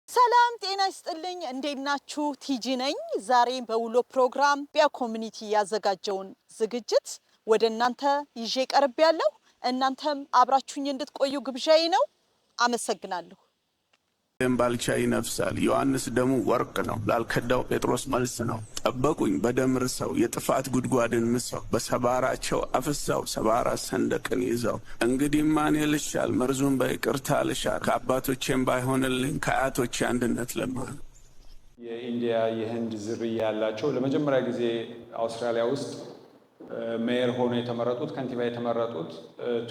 ሰላም ጤና ይስጥልኝ እንዴት ናችሁ? ቲጂ ነኝ። ዛሬ በውሎ ፕሮግራም ቢያ ኮሚኒቲ ያዘጋጀውን ዝግጅት ወደ እናንተ ይዤ ቀርቤያለሁ። እናንተም አብራችሁኝ እንድትቆዩ ግብዣዬ ነው። አመሰግናለሁ። ባልቻ ይነፍሳል ዮሐንስ ደሙ ወርቅ ነው ላልከዳው ጴጥሮስ መልስ ነው። ጠበቁኝ በደም ርሰው የጥፋት ጉድጓድን ምሰው በሰባራቸው አፍሳው ሰባራ ሰንደቅን ይዘው እንግዲህ ማን ይልሻል መርዙን በይቅርታ ልሻል ከአባቶቼም ባይሆንልኝ ከአያቶቼ አንድነት ለማን የኢንዲያ የህንድ ዝርያ ያላቸው ለመጀመሪያ ጊዜ አውስትራሊያ ውስጥ ሜየር ሆኖ የተመረጡት ከንቲባ የተመረጡት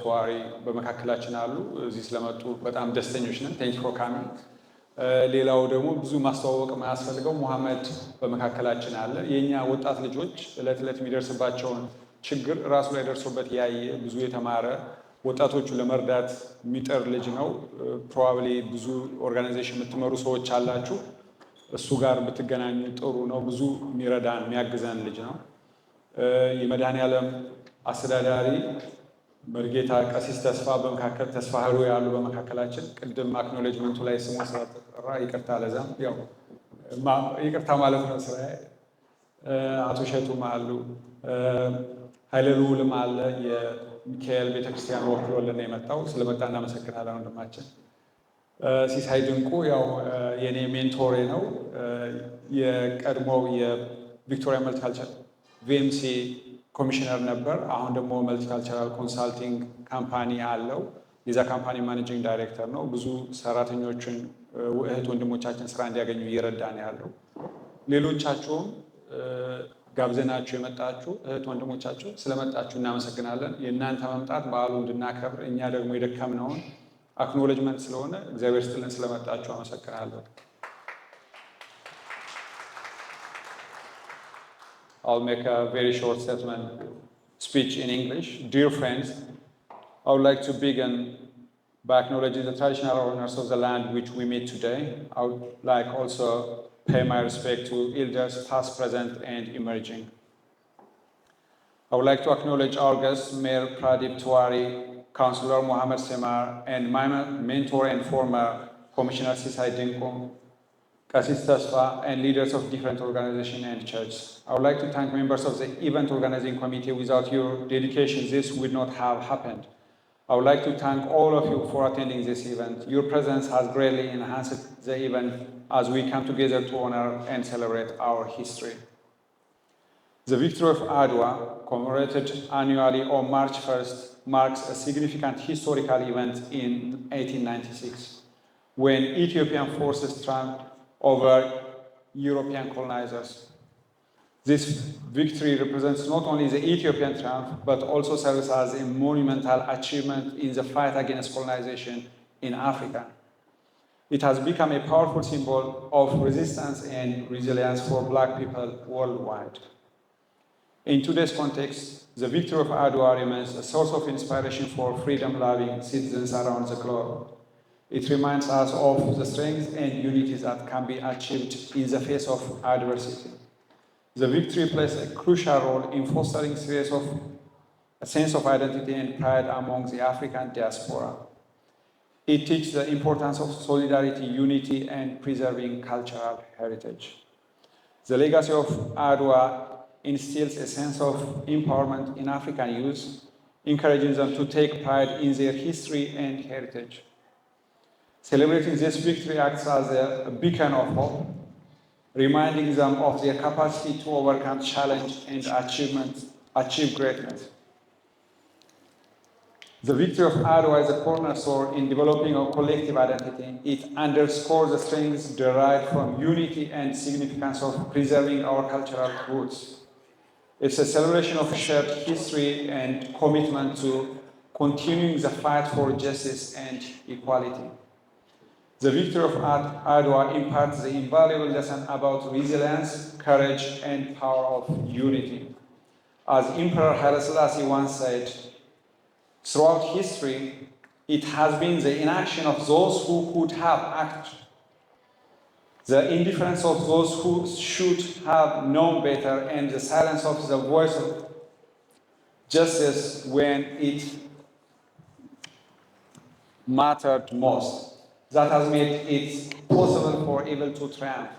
ተዋሪ በመካከላችን አሉ። እዚህ ስለመጡ በጣም ደስተኞች ነን። ቴንክ ፎር ካሚንግ። ሌላው ደግሞ ብዙ ማስተዋወቅ የማያስፈልገው ሙሐመድ በመካከላችን አለ። የኛ ወጣት ልጆች እለት እለት የሚደርስባቸውን ችግር ራሱ ላይ ደርሶበት ያየ ብዙ የተማረ ወጣቶቹ ለመርዳት የሚጥር ልጅ ነው። ፕሮባብሊ ብዙ ኦርጋናይዜሽን የምትመሩ ሰዎች አላችሁ። እሱ ጋር ብትገናኙ ጥሩ ነው። ብዙ የሚረዳን የሚያግዘን ልጅ ነው። የመድኃኔዓለም አስተዳዳሪ መርጌታ ቀሲስ ተስፋ በመካከል ተስፋ ህሩ ያሉ በመካከላችን ቅድም አክኖሌጅመንቱ ላይ ስሙ ስለተጠራ ይቅርታ፣ ለዛም ያው ይቅርታ ማለት ነው ስራዬ። አቶ ሸቱም አሉ፣ ኃይለ ልዑልም አለ። የሚካኤል ቤተክርስቲያን ወክሎልን የመጣው ስለመጣ እናመሰግናለን ወንድማችን። ሲሳይ ድንቁ ያው የኔ ሜንቶሬ ነው። የቀድሞው የቪክቶሪያ መልቲካልቸር ቪኤምሲ ኮሚሽነር ነበር። አሁን ደግሞ መልቲካልቸራል ኮንሳልቲንግ ካምፓኒ አለው። የዛ ካምፓኒ ማኔጂንግ ዳይሬክተር ነው። ብዙ ሰራተኞችን እህት ወንድሞቻችን ስራ እንዲያገኙ እየረዳን ያለው። ሌሎቻችሁም ጋብዘናችሁ የመጣችሁ እህት ወንድሞቻችሁ ስለመጣችሁ እናመሰግናለን። የእናንተ መምጣት በዓሉ እንድናከብር እኛ ደግሞ የደከምነውን አክኖሌጅመንት ስለሆነ እግዚአብሔር ስጥልን። ስለመጣችሁ አመሰግናለሁ። I'll make a very short statement speech in English. Dear friends, I would like to begin by acknowledging the traditional owners of the land which we meet today. I would like also pay my respect to elders past, present, and emerging. I would like to acknowledge our guests, Mayor Pradeep Tiwari, Councillor Mohammed Semar, and my mentor and former Commissioner Sisai Dinko, Qasis Tasfa, and leaders of different organizations and churches. I would like to thank members of the event organizing committee. Without your dedication, this would not have happened. I would like to thank all of you for attending this event. Your presence has greatly enhanced the event as we come together to honor and celebrate our history. The victory of Adwa, commemorated annually on March 1st, marks a significant historical event in 1896, when Ethiopian forces triumphed over European colonizers. This victory represents not only the Ethiopian triumph, but also serves as a monumental achievement in the fight against colonization in Africa. It has become a powerful symbol of resistance and resilience for Black people worldwide. In today's context, the victory of Adwa remains a source of inspiration for freedom-loving citizens around the globe. It reminds us of the strength and unity that can be achieved in the face of adversity. The victory plays a crucial role in fostering a sense of identity and pride among the African diaspora. It teaches the importance of solidarity, unity, and preserving cultural heritage. The legacy of Adwa instills a sense of empowerment in African youth, encouraging them to take pride in their history and heritage. Celebrating this victory acts as a beacon of hope, reminding them of their capacity to overcome challenge and achieve greatness. The victory of Adwa is a cornerstone in developing a collective identity. It underscores the strengths derived from unity and significance of preserving our cultural roots. It's a celebration of shared history and commitment to continuing the fight for justice and equality. The victory of Adwa imparts the invaluable lesson about resilience, courage, and power of unity. As Emperor Haile Selassie once said, throughout history, it has been the inaction of those who could have acted, the indifference of those who should have known better, and the silence of the voice of justice when it mattered most, that has made it possible for able to triumph.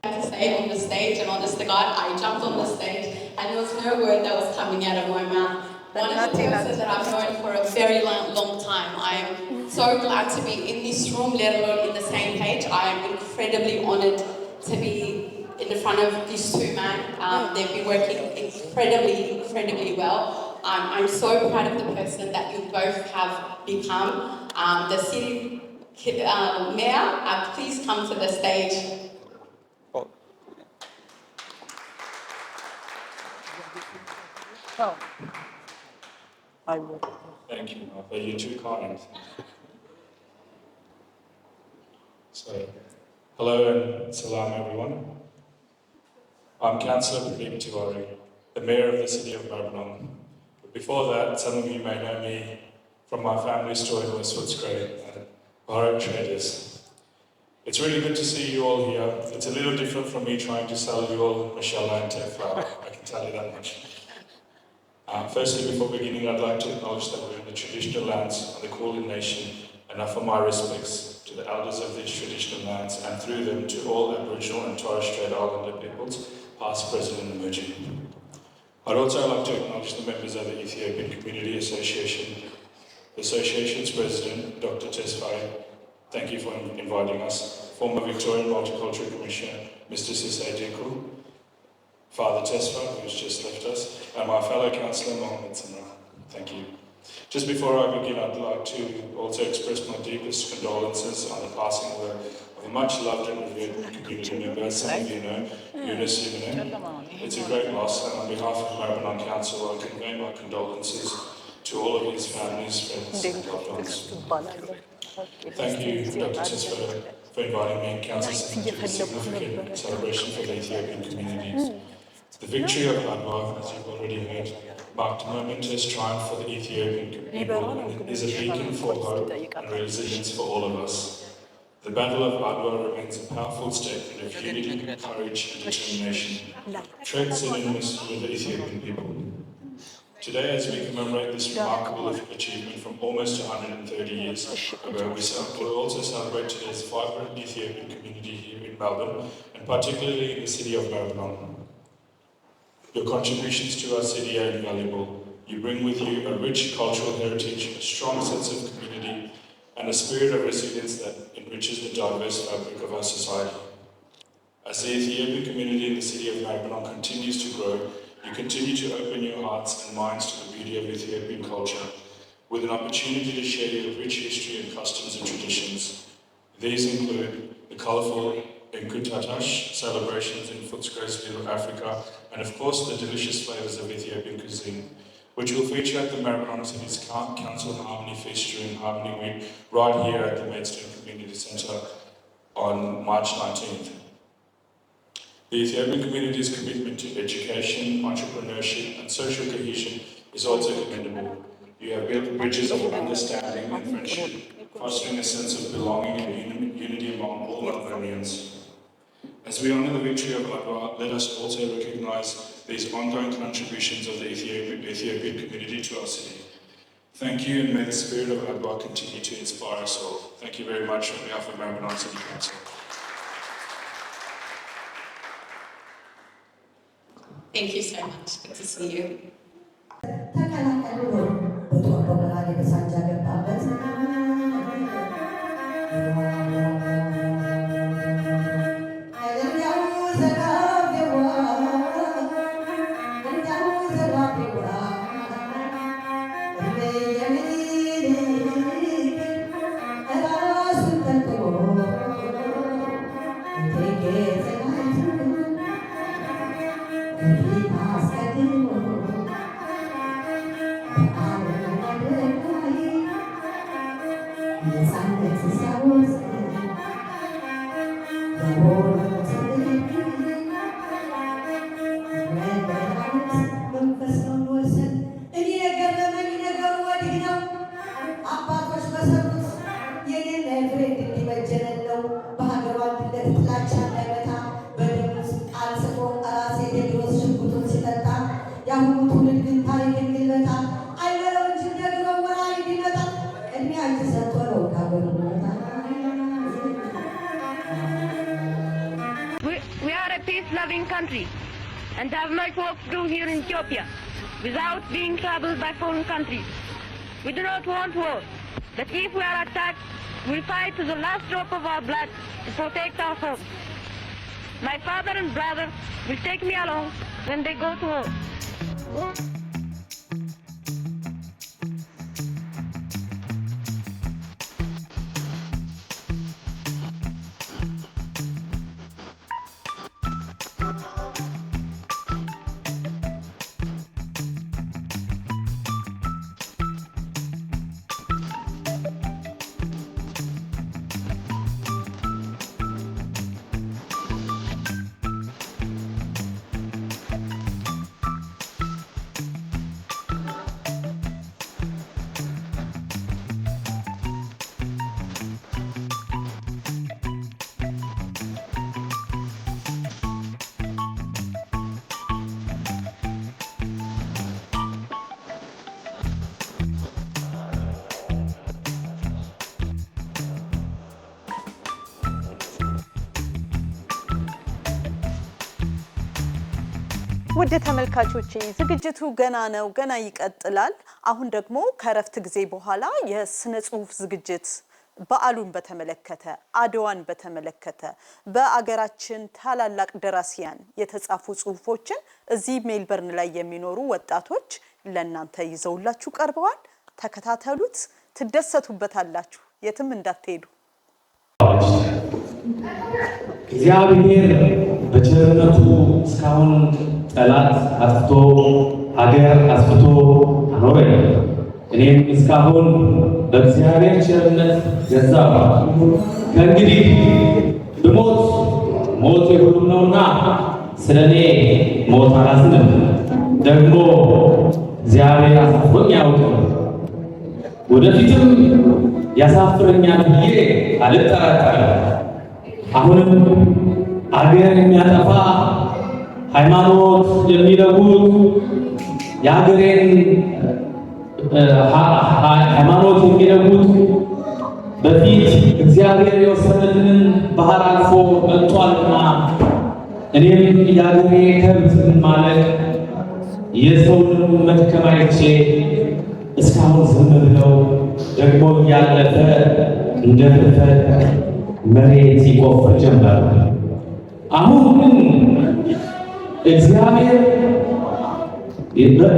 To say on the stage, and honest to God, I jumped on the stage and there was no word that was coming out of my mouth. One of the persons that I've known for a very long time. I am so glad to be in this room, let alone in the same page. I am incredibly honoured to be in the front of these two men. They've been working incredibly well. I'm so proud of the person that you both have become. The city mayor, please come to the stage. Oh. I will. Thank you, Martha. You're too kind. So, hello and salam, everyone. I'm Councillor Pradeep Tiwari, the Mayor of the City of Maribyrnong. But before that, some of you may know me from my family store in West Footscray, Bharat Traders. It's really good to see you all here. It's a little different from me trying to sell you all Mashallah and Tefla, I can tell you that much. Firstly, before beginning, I'd like to acknowledge that we're in the traditional lands of the Kulin Nation and offer my respects to the elders of these traditional lands and through them to all Aboriginal and Torres Strait Islander peoples, past, present and emerging. I'd also like to acknowledge the members of the Ethiopian Community Association. The Association's President, Dr. Tesfaye, thank you for inviting us. Former Victorian Multicultural Commissioner, Mr. Sisay Dinku, Father Tesfaye, who's just left us, and my fellow Councillor Mohammed Samra. Thank you. Just before I begin, I'd like to also express my deepest condolences on the passing of a much loved and revered community member, as some of you know, Yunus Yemine. It's a great loss, and on behalf of Maribyrnong Council, I convey my condolences to all of his families, friends, and loved ones. Thank you, Dr. Tesfaye, for inviting me and Council to a significant celebration for the Ethiopian communities. The victory of Adwa, as you've already heard, marked a momentous triumph for the Ethiopian people and is a beacon for hope and resilience for all of us. The Battle of Adwa remains a powerful statement of unity, courage and determination, traits synonymous with the Ethiopian people. Today, as we commemorate this remarkable achievement from almost 130 years ago, we will also celebrate today's vibrant Ethiopian community here in Melbourne, and particularly in the city of Maribyrnong. Your contributions to our city are invaluable. You bring with you a rich cultural heritage, a strong sense of community, and a spirit of resilience that enriches the diverse fabric of our society. As the Ethiopian community in the city of Maribyrnong continues to grow, you continue to open your hearts and minds to the beauty of Ethiopian culture, with an opportunity to share your rich history and customs and traditions. These include the colourful Enkuntatash celebrations in Footscray's Little Africa, and of course the delicious flavours of Ethiopian cuisine, which will feature at the Maribyrnong City's Council Harmony Feast during Harmony Week, right here at the Maidstone Community Centre on March 19th. The Ethiopian community's commitment to education, entrepreneurship and social cohesion is also commendable. You have built bridges of understanding and friendship, fostering a sense of belonging and unity among all Melbournians. As we honour the victory of Adwa, let us also recognise these ongoing contributions of the Ethiopian community to our city. Thank you, and may the spirit of Adwa continue to inspire us all. Thank you very much on behalf of Maribyrnong City Council. Thank you so much. Good to see you. peace-loving country and have much work to do here in Ethiopia without being troubled by foreign countries. We do not want war, but if we are attacked, we'll fight to the last drop of our blood to protect our home. My father and brother will take me along when they go to war. ወደ ተመልካቾቼ ዝግጅቱ ገና ነው ገና ይቀጥላል። አሁን ደግሞ ከረፍት ጊዜ በኋላ የስነ ጽሁፍ ዝግጅት በዓሉን በተመለከተ አድዋን በተመለከተ በአገራችን ታላላቅ ደራሲያን የተጻፉ ጽሁፎችን እዚህ ሜልበርን ላይ የሚኖሩ ወጣቶች ለእናንተ ይዘውላችሁ ቀርበዋል። ተከታተሉት፣ ትደሰቱበታላችሁ። የትም እንዳትሄዱ። እግዚአብሔር በቸርነቱ እስካሁን ጠላት አጥፍቶ ሀገር አስፍቶ አኖረኝ። እኔም እስካሁን በእግዚአብሔር ቸርነት ገዛሁ። ከእንግዲህ ብሞት ሞት የሁሉም ነውና ስለኔ ሞት አላዝንም። ደግሞ እግዚአብሔር አሳፍሮኝ አያውቅም፣ ወደፊትም ያሳፍረኛል ብዬ አልጠራጠርም። አሁንም አገር የሚያጠፋ ሃይማኖት የሚለውጥ የሀገሬን ሃይማኖት የሚለውጥ በፊት እግዚአብሔር የወሰነልንን ባህር አልፎ መጥቷልና እኔም የሀገሬ ከብት ማለት የሰውን መድከም አይቼ እስካሁን ዝም ብለው ደግሞ ያለፈ እንደ ፍልፈል መሬት ይቆፍር ጀመር። አሁን ግን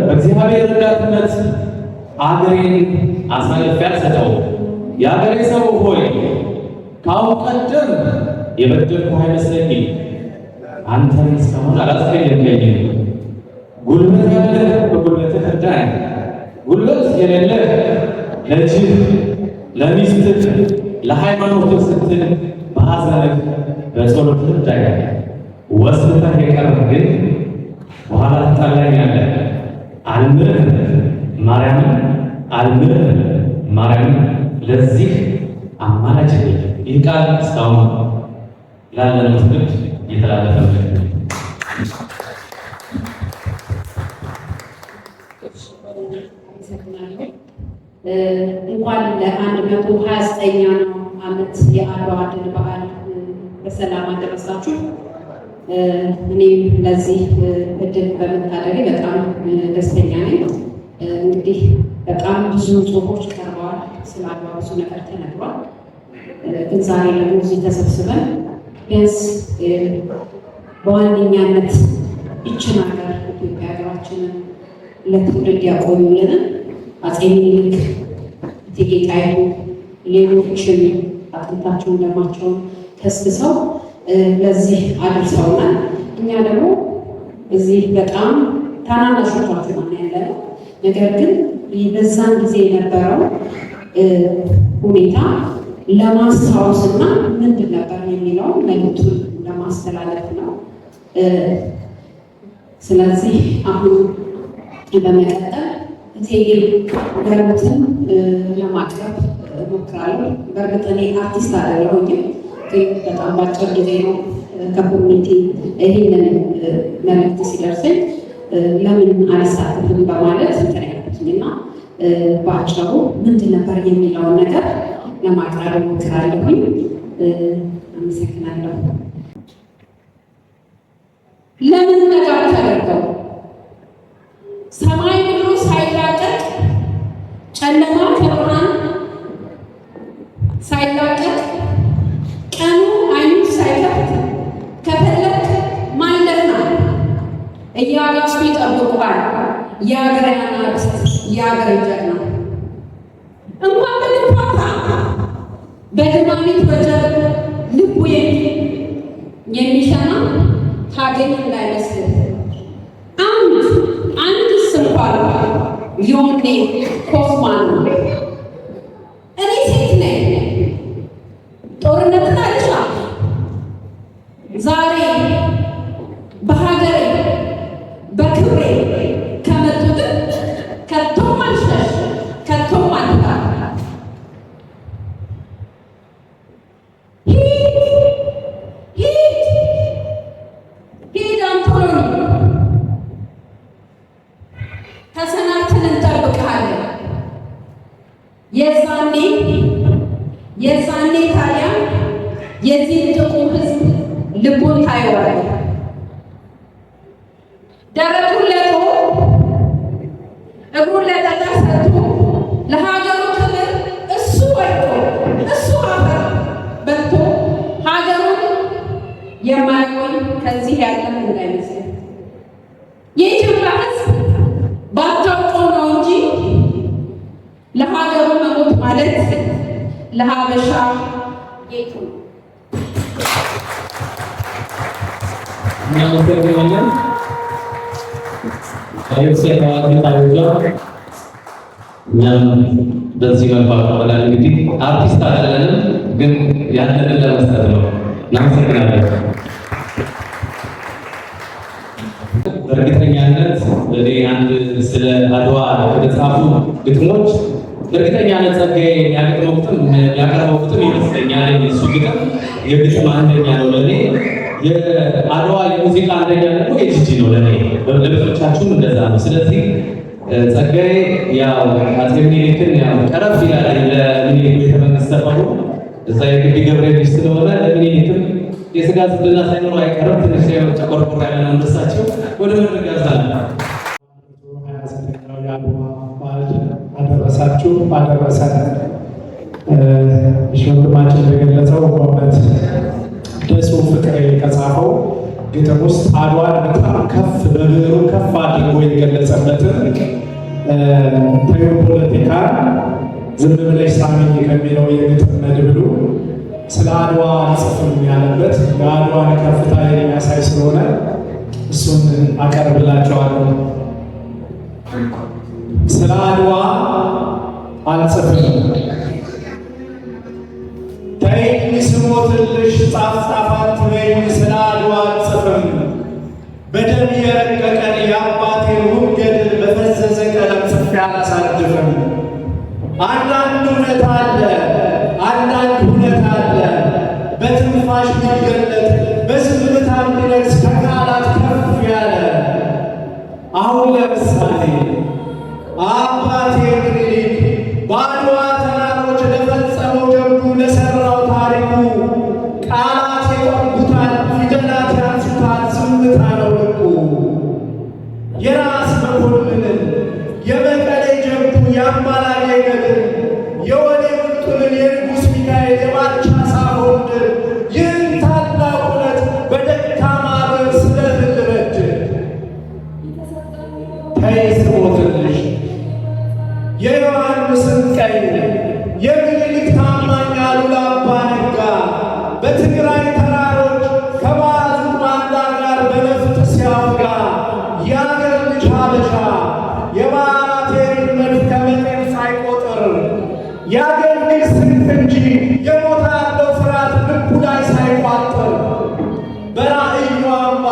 በእግዚአብሔር ረዳትነት አገሬን አሳልፌ አልሰጠውም። የአገሬ ሰው ሆይ ከአሁን ቀደም የበደልኩህ አይመስለኝም። አንተን እስካሁን አላስቀየምከኝም። ጉልበት ያለህ በጉልበትህ እርዳኝ፣ ጉልበት የሌለህ ለልጅህ፣ ለሚስትህ፣ ለሃይማኖትህ ስትል በሐዘንህ በጸሎትህ እርዳኝ። ወስንተህ የቀረህ ግን በኋላ ትጣላኛለህ። አልምርህም ማርያምን፣ አልምርህም ማርያምን። ለዚህ አማላጅ ነኝ። ይህ ቃል እስካሁን ላለነው ትውልድ የተላለፈ ነው። እንኳን ለ129ኛው ዓመት የአድዋ ድል በዓል በሰላም አደረሳችሁ። እኔም ለዚህ እድል በመታደሌ በጣም ደስተኛ ነኝ። እንግዲህ በጣም ብዙ ጽሁፎች ቀርበዋል፣ ስለ አድዋ ብዙ ነገር ተነግሯል። ግን ዛሬ ደግሞ እዚህ ተሰብስበን ቢያንስ በዋነኛነት ይችን ሀገር ኢትዮጵያ ሀገራችንን ለትውልድ ያቆዩልን አፄ ምኒልክ፣ እቴጌ ጣይቱ፣ ሌሎችም አጥንታቸውን ደማቸውን ከስክሰው ለዚህ አድርሰውናል። እኛ ደግሞ እዚህ በጣም ታናናሾቻችሁ ነው ያለነው። ነገር ግን በዛን ጊዜ የነበረው ሁኔታ ለማስታወስና ምንድን ነበር የሚለውን መልዕክቱን ለማስተላለፍ ነው። ስለዚህ አሁን በመቀጠል እቴጌ ገረትን ለማቅረብ እሞክራለሁ። በእርግጥ እኔ አርቲስት አይደለሁኝም፣ ግን በጣም ባጭር ጊዜ ነው ከኮሚኒቲ ይህንን መልዕክት ሲደርሰኝ ለምን አልሳተፍም በማለት እንትን ያልኩትና በአጭሩ ምንድን ነበር የሚለውን ነገር ለማቅረብ እሞክራለሁኝ። አመሰግናለሁ። ለምን ነገር ተደረገው? ሰማይ ምድሩ ሳይላቀቅ ጨለማ ከብርሃን ሳይላቀቅ ቀኑ አይኑን ሳይከፍት ከፈለክ ማለፍ ነው እያጋሱ ይጠብቁሃል። የአገር አናብስት የአገር ጀግና እንኳን ብንፋታ በድማሚት ወጀብ ልቡ የሚሸና ታገኝ እንዳይመስል አንድ ስንኳን ዮኔ ኮፍማን እኔ ሴት ነኝ ጦርነትን አልሻም ዛሬ በሀገሬ በክብሬ ከመጡት ከቶም አልሸሽ ከቶም አልታ ሂድ አንቶኒ ተሰናብተን እንጠብቅሃለን። የዛኔ ታዲያ የዚህ ጥቁር ሕዝብ ልቡን ታየዋለህ። ደረቱን ለጦር እግሩን ለጠጠር ሰጥቶ ለሀገሩ ክብር እሱ ወድቆ እሱ አፈር በልቶ ሀገሩን የማይቆይ ከዚህ ያለን እንዳይመስል የኢትዮጵያ ሕዝብ ባታውቀው ነው እንጂ ለሀገሩ መሞት ማለት ለሀበሻ ጌጡ ነው። እናመሰግናለን። እኛም በዚህ መልኩ አቀበላል። እንግዲህ አርቲስት አይደለንም፣ ግን ያለንን ለመስጠት ነው። እናመሰግናለን። በእርግጠኛነት እኔ አንድ ስለ አድዋ የተጻፉ ግጥሞች በእርግጠኛነት ጸጋዬ የሚያቀርበው ግጥም ይመስለኛል። እሱ ግጥም የግጥም አንደኛ ነው ለእኔ። የአድዋ የሙዚቃ አንደኛ ደግሞ የጂጂ ነው ለእኔ። ለብዙዎቻችሁም እንደዛ ነው። ስለዚህ ጸጋዬ ያው አፄ ምኒልክን ያው ቀረብ ይላል ለምኒልክ ቤተመንግስት ሰፈሩ እዛ የግቢ ገብርኤል ልጅ ስለሆነ ለምኒልክም የስጋ ዝምድና ሳይኖር አይቀርም። ትንሽ ተቆርቆር ያለ ነው እንደሳቸው ወደ መድረክ ያዛላል። አደረሳችሁ አደረሰን። ወንድማችን እንደገለጸው በእውነት ደሱ ፍቅሬ ከጻፈው ግጥም ውስጥ አድዋን በጣም ከፍ በብዕሩ ከፍ አድርጎ የገለጸበትን ፖለቲካ ዝም ብለሽ ሳሚኝ ከሚለው የግጥም መድብሉ ስለ አድዋ ጽፍም ያለበት የአድዋን ከፍታ የሚያሳይ ስለሆነ እሱን አቀርብላቸዋለሁ። ስለ አድዋ አልጽፍም ተይኝ ስሞትልሽ ጻፍ ጻፍ አትበይኝ። ስለ አድዋ አልጽፍም በደም የረቀቀን የአባቴን ውብ ገድል በፈዘዘ ቀለም ጽፌ አላሳድፍም። አንዳንድ እውነት አለ አንዳንድ እውነት አለ በትንፋሽ ሊገለጥ በዝምታ የሚነግስ ከቃላት ከፍ ያለ። አሁን ለምሳሌ አባቴ ምኒልክ በአድዋ ተራሮች ለፈጸመው ጀብዱ ለሠራው ታሪኩ ቃላት ይጠቡታል፣ ፊደላት ያንሱታል፣ ዝምታ ነው ልቁ። የራስ መኮንንን የመቀሌ ጀብዱ የአማላጌ ገድል የወዴ ምርጡንን የንጉሥ ሚካኤል የባልቻ ሳሆን ድል ይህን ታላቅ እውነት በደካማ ብዕር ስለምን ልበድል? ተይ ስሞትልሽ የዮሐንስን ቀኝ የምኒልክ ታማኝ አሉላ አባ ነጋ በትግራይ ተራሮች ከባዕዙ ባንዳ ጋር በነፍጥ ሲያወጋ የአገር ልጅ ሀበሻ የባቴን መድፍ ከመጤፍ ሳይቆጥር የአገር ልጅ ስንት እንጂ የሞት ያለው ፍርሃት ልቡ ላይ ሳይቋጥር በራእዩ አምባ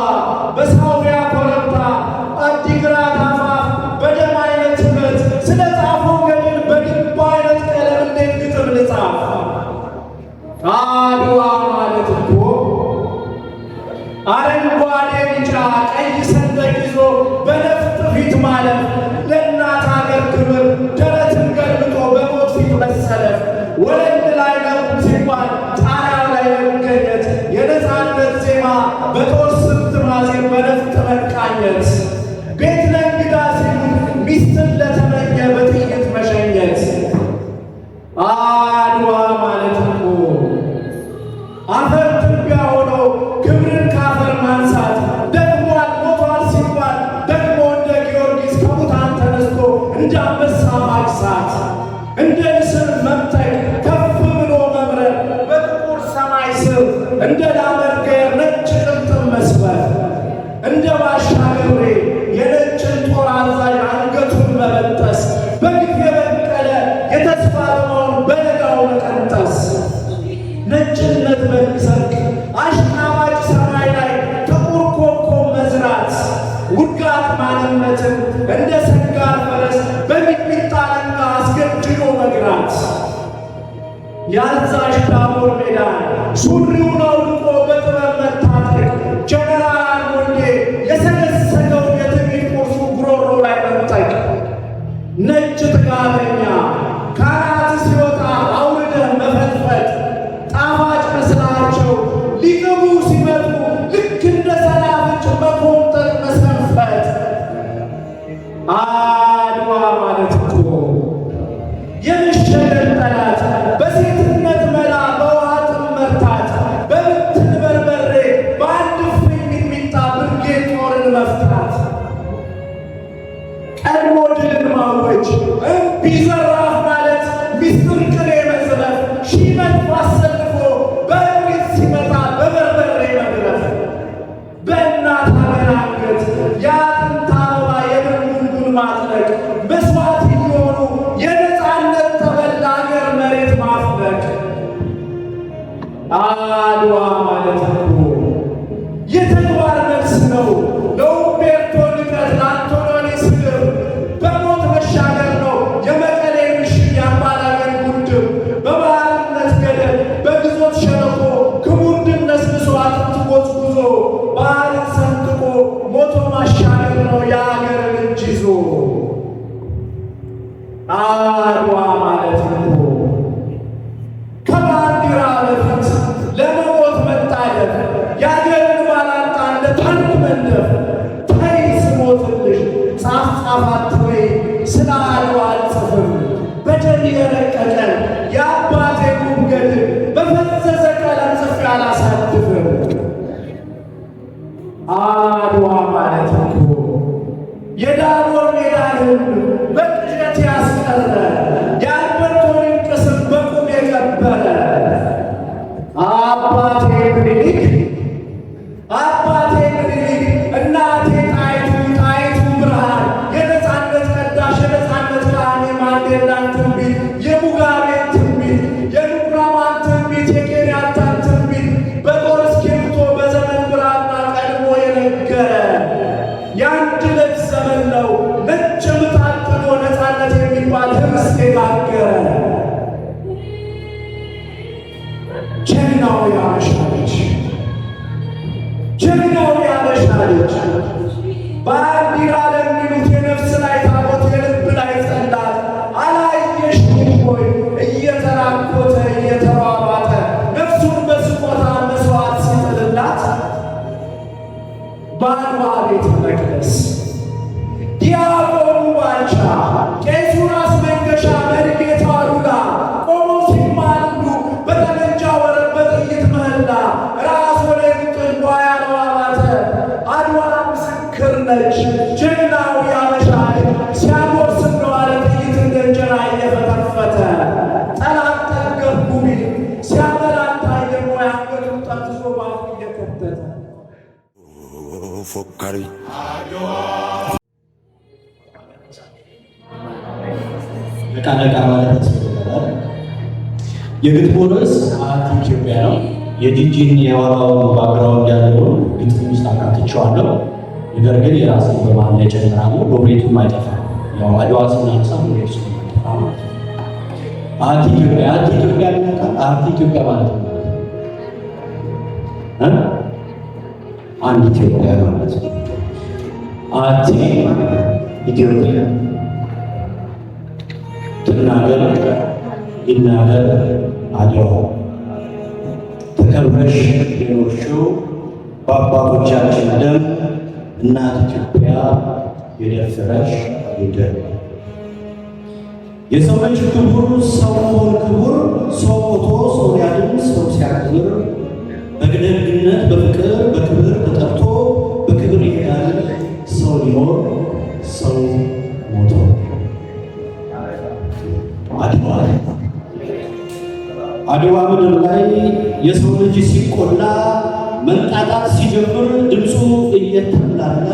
በሳውዲያ ኮረብታ አዲግራት አፋፍ በደም አይነት እምነት ስለ ጻፈው ገድል በልቡ አይነት ቀለም እንዴት ግጥም ልጻፍ? አድዋ ማለት እኮ አረንጓዴ ቢጫ ቀይ ሰንደቅ ይዞ በነፍጥ ፊት ማለፍ፣ ለእናት ሀገር ክብር ደረትን ገልብጦ በሞት ፊት መሰለፍ፣ ወለል ላይ ነው ሲባል ጣሪያው ላይ መገኘት፣ የነፃነት ዜማ በጦር ስልት ማዜም በነፍጥ መቃኘት ቤት ለእንግዳ ሲሉ ሚስትን ለተመኘ በጥይት መሸኘት አድዋ ማለት እኮ አፈር ትቢያ ሆኖ ክብርን ካፈር ማንሳት ደክሟል ሞቷል ሲባል ደግሞ እንደ ጊዮርጊስ ከሙታን ተነስቶ እንደ አንበሳ ማግሳት እንደ ንስር መምጠቅ ከፍ ብሎ መብረር በጥቁር ሰማይ ስር እንደ ላመርገር ነጭ ጥምጥም መስበር እንደ ባሻ ገብሬ የነጭን ጦር አዛዥ አንገቱን መበጠስ በግፍ የበቀለ የተስፋ አበባውን በነጋው መቀንጠስ ነጭነት በሚሰርቅ አሽቃባጭ ሰማይ ላይ ጥቁር ኮከብ መዝራት ውድጋት ማንነትን እንደ ሰጋር ፈረስ በሚጥሚጣ ለንጋ አስገድዶ መግራት ያዛዥ ታቦር ሜዳ ሱሪውን አውልቆ በጥበብ መታጠቅ ጀነራል ወንዴ የሰገሰገው የትዕቢት ቁርሱ ጉሮሮ ላይ መንጠቅ ነጭ ጥጋበኛ ካናት ሲወጣ አውርደህ መፈጥፈጥ ጣፋጭ መስላቸው ሊገቡ ሲመጡ ልክ እንደ ሰናፍጭ መኮምጠጥ መሰንፈጥ አድዋ ማለት እኮ የመሸገር ጠላት በሴትነት መላ በውሃ ጥም መርታት በብትን በርበሬ በአንድ ፍኝ ሚጥሚጣ ብርጌድ ጦርን መፍታት ቀድሞ ድልን ማወጅ እምቢ ዘራፍ ማለት ሚስጥር ቅኔ መዝረፍ ሺህ መድፍ አሰልፎ በእብሪት ሲመጣ በበርበሬ መግረፍ በእናት ሀገር አንገት የአጥንት አበባ የደም ማጥለቅ መስዋዕት እየሆኑ የነፃነት ጠበል ለአገር መሬት ማፍለቅ አድዋ ማለት እኮ የተግባር መልስ ነው ለኡምቤርቶ ንቀት ለአንቶኒዮኒ ስድብ በሞት መሻገር ነው የመቀሌ ምሽግ የአምባላገን ጉድብ በባርነት ገደል በግዞት ሸለቆ ክቡር ድል ነስንሶ አጥንት ጎዝጉዞ ባህርን ሰንጥቆ ሞቶ ማሻገር ነው የአገርን እጅ ይዞ አድዋ ማለት እኮ ከባንዲራ በፊት ለመሞት መጣደፍ የአገርን ባላንጣ እንደ ታንክ መንደፍ ተይ ስሞትልሽ ጻፍ ጻፍ አትበይ ስለ አድዋ አልጽፍም በደል የረቀቀ የአባቴ ቁም ገድል በፈዘዘ ቀለም ጽፌ አላሳድፍም አድዋ ማለት እኮ የዳቦር ሜዳን በቅዠት ያስቀረ የአልበርቶንን ቅስም በቁም የቀበረ አባቴ ምኒልክ እናቴ ጣይቱ ብርሃን የነፃነት ቀዳሽ የነፃነት ካህን የማንዴላን ትንቢት የሙጋቤን ትንቢት የንኩራማን ትንቢት የኬንያታን ትንቢት በጦር እስክሪብቶ በዘመን ብራና ቀድሞ የነገረ የአንድ ዕለት ዘመን ነው ነጭ ምጣድ ጥሎ ነፃነት የሚባል ህብስት የጋገረ ጀግናው የአበሻ ልጅ ባንዲራ ለሚሉት የነፍስ ላይ ታቦት የልብ ላይ ጸላት አላየሽም ሆይ እየተራኮተ እየተሯሯጠ ነፍሱን በስጦታ መስዋዕት ሲጥልላት በአድዋ ቤተ መቅደስ ዲያቆኑ ባልቻ ቄሱ ራስ መንገሻ መሪጌታ ሉላ ቆመው ሲማልዱ በጠመንጃ ወረብ በጥይት ምህላ ራስ ወደ ግጥል ጓያለው አባተ አድዋ ምስክር ነች ጀግናው የአበሻ ሲያጎርስ እንደዋለ ጥይት እንደ እንጀራ እየፈተፈተ ጠላት ጠገብኩ ቢል ሲያበላታ ደግሞ አንገቱን ጠምዝዞ ባፉ እየከተተ ፎካሪ ነቃ ማለት ያስፈልጋል። የግጥሙ ርዕስ አት ኢትዮጵያ ነው። የጂጂን የኋላውን ባክግራውንድ ያለውን ግጥም ውስጥ አካትቼዋለሁ። ነገር ግን የራሴን በማን ላይ ጨምራለሁ። ሎሬቱም አይጠፋም። ያው አድዋ ስናነሳ ሎሬቱ ስለማይጠፋ ማለት ነው። አት ኢትዮጵያ ያልቃል። አት ኢትዮጵያ ማለት ነው አንድ ኢትዮጵያ ማለት ነው። አቲ ኢትዮጵያ ትናገር ይናገር አድዋ ተከብረሽ የኖርሽው በአባቶቻችን ደም እናት ኢትዮጵያ የደፈረሽ አይደል። የሰው ልጅ ክቡር፣ ሰው መሆን ክቡር፣ ሰው ሞቶ ሰው ሊያድን ሰው ሲያክብር በግደኝነት በፍቅር በክብር ተጠርቶ በክብር ይሄዳል ሰው ሊኖር ሰው ሞቶ። አድዋ ምድር ላይ የሰው ልጅ ሲቆላ መንጣጣት ሲጀምር ድምፁ እየተላላ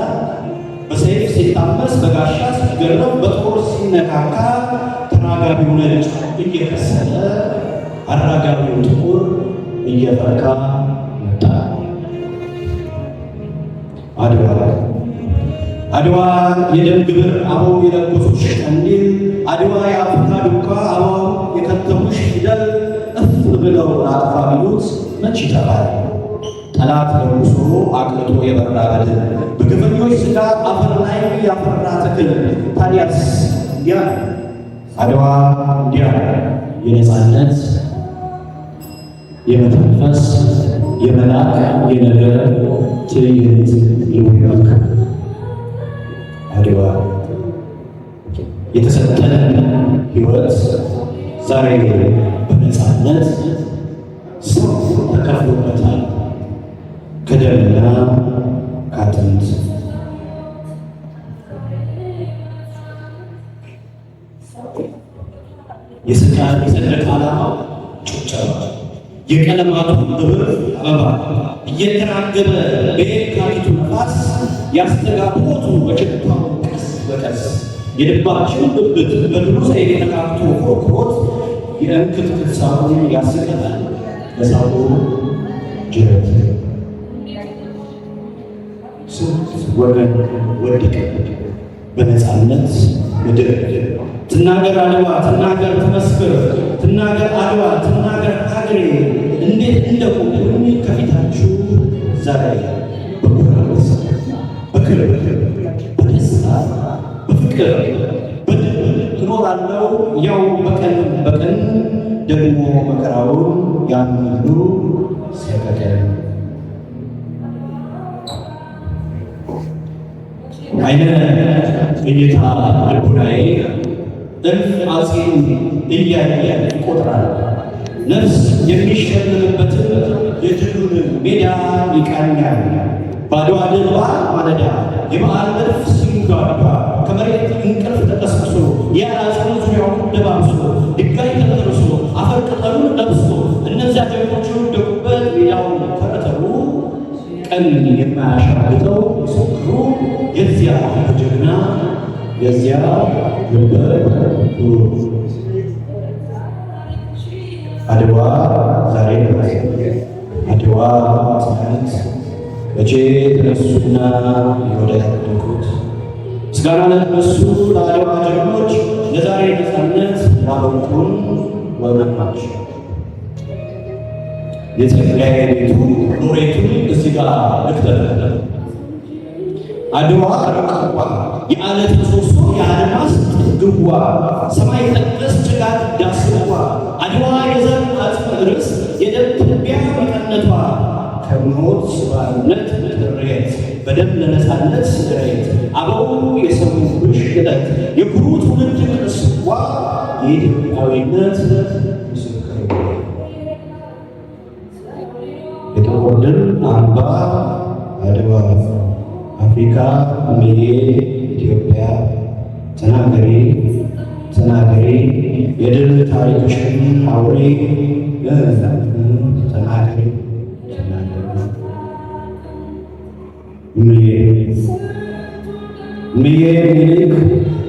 በሰይፍ ሲታመስ በጋሻ ሲገረፍ በጦር ሲነካካ ተናጋሪው ነጭ እየከሰለ አራጋቢው ጥቁር እየፈካ መጣ። አድዋ የደም ግብር አበው የለበሱሽ ቀንዲል፣ አድዋ የአፍሪካ ዱካ አበው የከተሙሽ ፊደል እፍ ብለው አጥፋ ቢሉት መች ይጠፋል ጠላት ለብሶ አቅልጦ የበራ በድል በግፈኞች ሥጋ አፈር ላይ ያፈራ ተክል። ታዲያስ እንዲያ አድዋ እንዲያ የነፃነት የመተንፈስ የመላክ የነገር ትዕይንት ይወያል። አድዋ የተሰጠን ሕይወት ዛሬ በነፃነት ሰው ተከፍሎበታል ከደምና ከአጥንት። የሰንደቅ ዓላማው ጭብጨባ የቀለማቱ ህብር አበባ እየተራገበ በየካቲቱ ነፋስ ያስተጋቦቱ በሽታው ቀስ በቀስ የልባችን ብብት በድሩ ሰይፍ ተካክቶ ኮርኮት የእንክትክት ሳቁን ያስቀናል በሳቁ ጅረት። ስንት ወገን ወደቀ በነፃነት ምድር። ትናገር አድዋ ትናገር ተመስክር፣ ትናገር አድዋ ትናገር ሀገሬ፣ እንዴት እንደቆምኩኝ ከፊታችሁ ዛሬ በኩራት በክብር በደስታ በፍቅር በድል እኖራለሁ ያው በቀን በቀን ደግሞ መከራውን ያን ሁሉ ሲያቀቀን አይነ እይታ ልቡናዬ እልፍ አፄን እያየ ይቆጥራል። ነፍስ የሚሸልምበትን የድሉን ሜዳ ይቃኛል። በአድዋ ድል በዓል ማለዳ የበዓል መድፍ ሲንጓጓ ከመሬት እንቅልፍ ተቀስቅሶ የያዘውን ዙሪያውን ደባብሶ ድንጋይ ተጠርሶ አፈር ቅጠሉን ለብሶ እነዚያ ጀግኖች የወደቁበት ሜዳውን ተረተሩ። ቀን የማያሻግተው ምስክሩ የዚያ ጀግና የዚያ ልበ ኩሩ አድዋ ዛሬ ድረስ አድዋ ትናንት መቼ ተነሱና የወደቁት ምስጋና ለነሱ ለአድዋ ጀግኖች ለዛሬ ነፃነት ላበቁን ወገኖች። የጸጋዬ ቤቱ ሎሬቱን እዚህ ጋር ልክተት አድዋ ረቃቋ የዓለት ምሰሶ የአድማስ ግዋ ሰማይ ጠቀስ ጭጋግ ዳስዋ አድዋ የዘር አጽመ ርዕስ የደም ትቢያ መቀነቷ ከሞት ባርነት ጥሬት በደም ለነፃነት ስደሬት አበው የሰሙብሽ ዕለት የኩሩ ትውልድ ቅርስዋ የኢትዮጵያዊነት ምስክር የጥቁር ድል አምባ አድዋ አፍሪካ እምዬ ኢትዮጵያ ተናገሪ ተናገሪ የድል ታሪክሽን አውሪ ተናገሪ ተናገሪ እምዬ ምኒልክ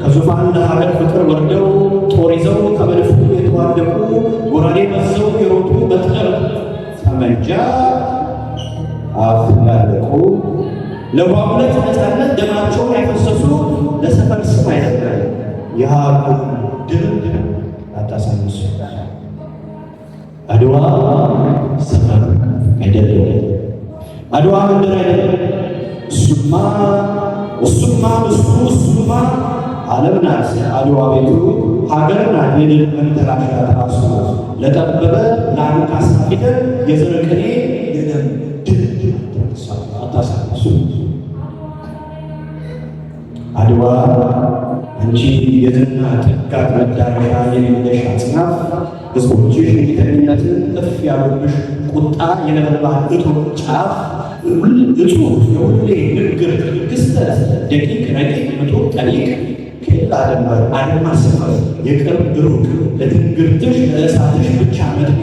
ከዙፋን ለሀገር ፍቅር ወርደው ጦር ይዘው ከመድፉ የተዋደቁ ጎራዴ መዘው የሮጡ በትር ጠመንጃ አፍ ያለቁ ለጓጉለት ነፃነት ደማቸውን ያፈሰሱ ለሰፈር ስም አይደለም የሀገር ድል አታሳንሱ። አድዋ ሰፈር አይደለም፣ አድዋ መንደር አይደለም። እሱማ እሱማ ዓለም ናት። አድዋ ቤቱ ሀገር ናት። የድል መንተራሻ ራሱ ለጠበበ ለአንካሳ ፊደል የዘር ቅኔ የደም ድል አድዋ አንቺ የዝና ጥጋት መዳረሻ የሌለሽ አጽናፍ ሕዝቦችሽ እምቢተኝነትን እፍ ያሉብሽ ቁጣ የነበልባል እቶን ጫፍ እጹብ የሁሌ ንግር ክስተት ደቂቅ ረቂቅ ምጡቅ ጠሊቅ ከሌላ ደንበር አድማስ የቅርብ ሩቅ ለትንግርትሽ ለእሳትሽ ብቻ መጥኔ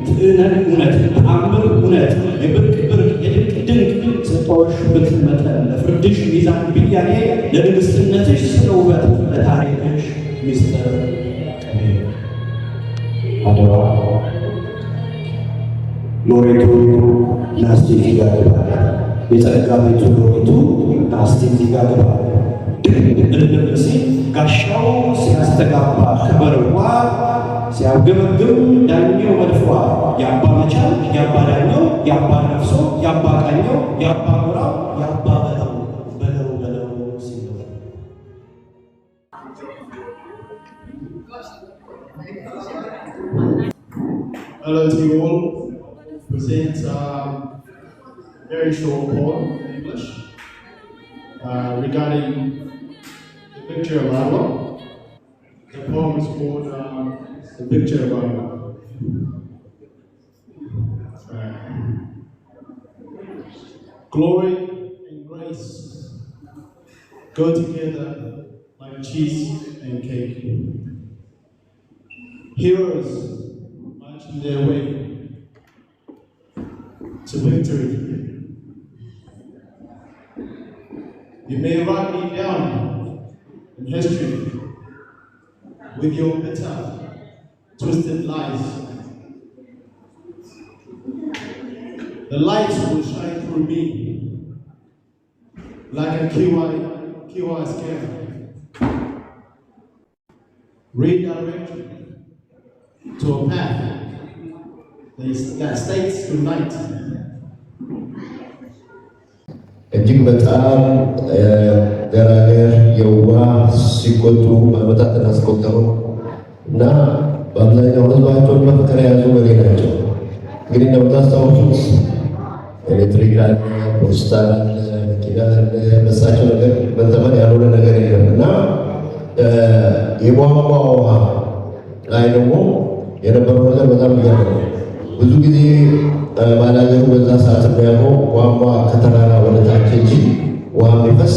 ትእነን እውነት ተአምር እውነት የብርቅ ብርቅ የድንቅ ድንቅ ስጦሽ ብትመጠን ለፍርድሽ ሚዛን ብያኔ ለንግሥትነትሽ ስለ ውበት ለታሪክሽ ሚስጥር ቅኔ አድዋ ሎሬቱ ናስቲ ጋግባ የጸጋ ቤቱ ሎሬቱ ናስቲ ጋግባ እልም ሲል ጋሻው ሲያስተጋባ ከበርዋ ሲያገመግም ዳኛው መድፏ የአባ መቻል የአባ ዳኛው የአባ ነፍሶ የአባ ቃኘው የአባ ጎራው የአባ በለው በለው በለው ሲለው Hello to you all. Present very short poem in English regarding the picture of Adwa. The poem is called The Picture of Adwa. Glory and grace go together like cheese and cake. Heroes marching their way to victory. You may write me down in history with your bitter, twisted lies. The light will shine through me like a kiwa scare. Redirect to a path that states tonight. እጅግ በጣም ገራገር የዋህ ሲቆጡ ዓመታትን አስቆጠሩ እና በአብዛኛው ሕዝባቸውን በፍቅር የያዙ መሪ ናቸው። እንግዲህ እንደምታስታውሱት ኤሌክትሪክ አለ፣ ፖስታ አለ፣ መኪና አለ። በሳቸው ነገር በዘመን ያልሆነ ነገር የለም እና የቧንቧ ውሃ ላይ ደግሞ የነበረው ነገር በጣም እያለ ብዙ ጊዜ ባላገሩ በዛ ሰዓት የሚያውቀው ቧንቧ ከተራራ ወደ ታች እንጂ ውሃ የሚፈስ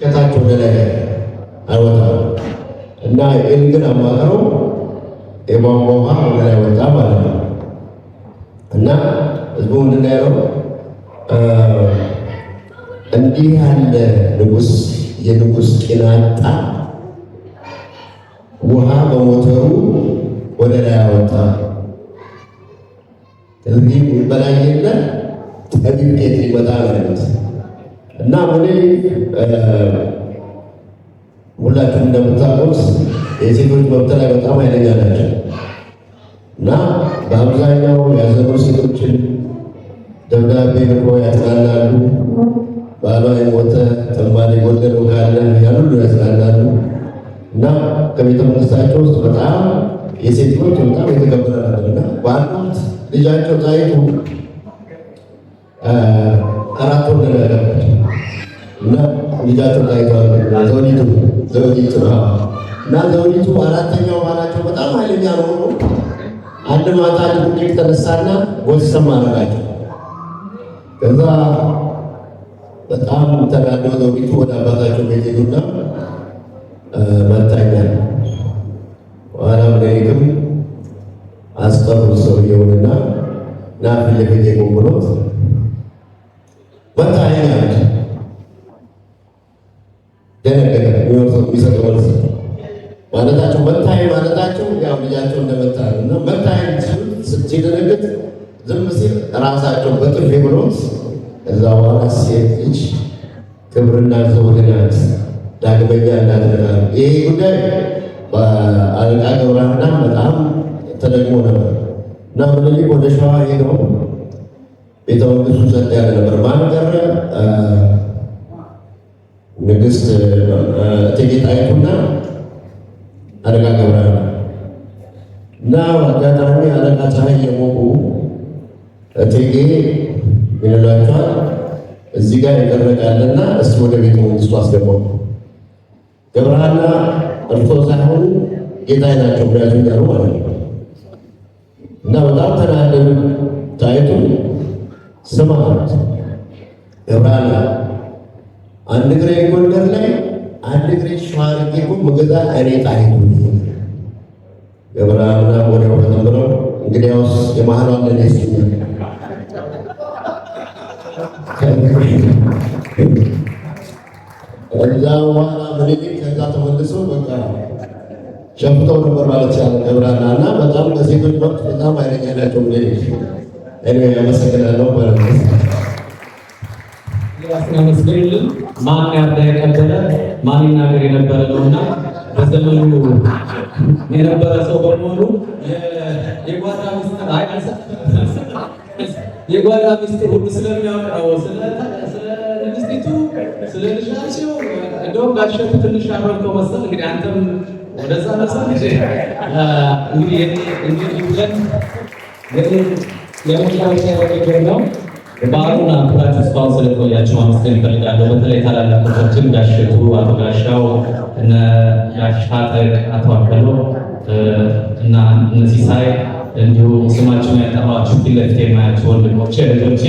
ከታች ወደ ላይ አይወጣም እና ይህን ግን አማክረው የቧንቧ ውሃ ወደ ላይ ወጣ ማለት ነው እና ህዝቡ ምንድን ያለው እንዲህ ያለ ንጉሥ የንጉሥ ቂናጣ ውሃ በሞተሩ ወደ ላይ አወጣ። እንግዲህ በላይ የለ ጠቢብ ከየት ሊመጣ ማለት እና ምኒልክ ሁላችሁም እንደምታውቁት የሴቶች መብት ላይ በጣም ኃይለኛ ናቸው እና በአብዛኛው ያዘኑ ሴቶችን ደብዳቤ ልኮ ያጽናናሉ። ባሏ የሞተ ተማሪ ጎደለው ካለ ያን ሁሉ ያጽናናሉ እና ከቤተ መንግስታቸው ውስጥ በጣም የሴቶች በጣም የተከበረ ነበርና በአንድ ልጃቸው ጣይቱ አራት ወንድ ነበረች እና ልጃቸው ጣይቱ ዘውዲቱ እና ዘውዲቱ አራተኛው ባላቸው በጣም ኃይለኛ ነው። አንድ ማታ ድብቅ ተነሳና ጎሰም አደረጋቸው። ከዛ በጣም ተናደው ዘውዲቱ ወደ አባታቸው ቤት ሄዱና መታኛል። በኋላ ምኒልክም አስጠሩት ሰውየውንና ና ፊት ለፊት የቆምሎት መታኛ አሉት። ደነገጠ። የሚሰጠው መልስ ማለታቸው መታኝ ማለታቸው ያው ልጃቸው እንደመታ ነው እና መታኝ ሲደነግጥ ዝም ሲል ራሳቸው በጥፊ ብሎት እዛ በኋላ ሴት ልጅ ክብርና ዘውድ ናት፣ ዳግመኛ እንዳትነካል። ይሄ ጉዳይ በአለቃ ገብረሃና በጣም ተደግሞ ነበር እና ምኒልክ ወደ ሸዋ ሄደው ቤተ መንግስቱ ጸጥ ያለ ነበር። ማን ቀረ? ንግስት እቴጌ ጣይቱና አለቃ ገብረሃና እና አጋጣሚ አለቃ ፀሐይ የሞቁ እቴጌ ይላቸዋል እዚህ ጋር ይደረጋልና እስቲ ወደ ቤተ መንግስቱ አስገባው ገብረሃና እርሶ ሳይሆኑ ጌታዬ ናቸው ብያቸው ማለት ነው። እና በጣም ተናደዱ። ጣይቱ ስማ ገብረሃና አንድ እግሬ ጎንደር ላይ አንድ እግሬ ሸዋ አድርጌ እኮ ምገዛ እኔ ጣይቱ ገብረሃና ወዲያው ተምረው እንግዲያውስ የመሀሏን ለኔ ይስኛል እዛ በኋላ ምኒልክ ከዛ ተመልሶ በቃ ሸፍተው ነበር ማለት ይቻላል ገብረሃና እና በጣም በሴቶች መብት በጣም ኃይለኛ ናቸው። እኔ አመሰግናለሁ ማለት ነው። ያስመስገንልን ማን ያርዳ የቀበለ ማን ይናገር የነበረ ነውና በዘመኑ የነበረ ሰው በመሆኑ የጓዳ ሚስጥር የጓዳ ሚስጥር ሁሉ ስለሚያውቅ ነው። ስለ ሚስጢቱ ስለ ልጃቸው እንደውም ጋሸቱ ትንሽ አረብከው መሰል እንግዲህ አንተም ወደዛ ነሳ እንግዲህ ብለን የመጨረሻ ነገር ነው። በዓሉን አክብራችሁ እስካሁን ስለቆያችሁ ማመስገን እፈልጋለሁ። በተለይ ታላላቆቻችን ጋሸቱ፣ አቶ ጋሻው፣ እነ ጋሽ ታጠቅ፣ አቶ አከሎ እና እነ ሲሳይ እንዲሁም ስማችሁን ያጠራችሁ ፊት ለፊት የማያችሁ ወንድሞቼ እህቶቼ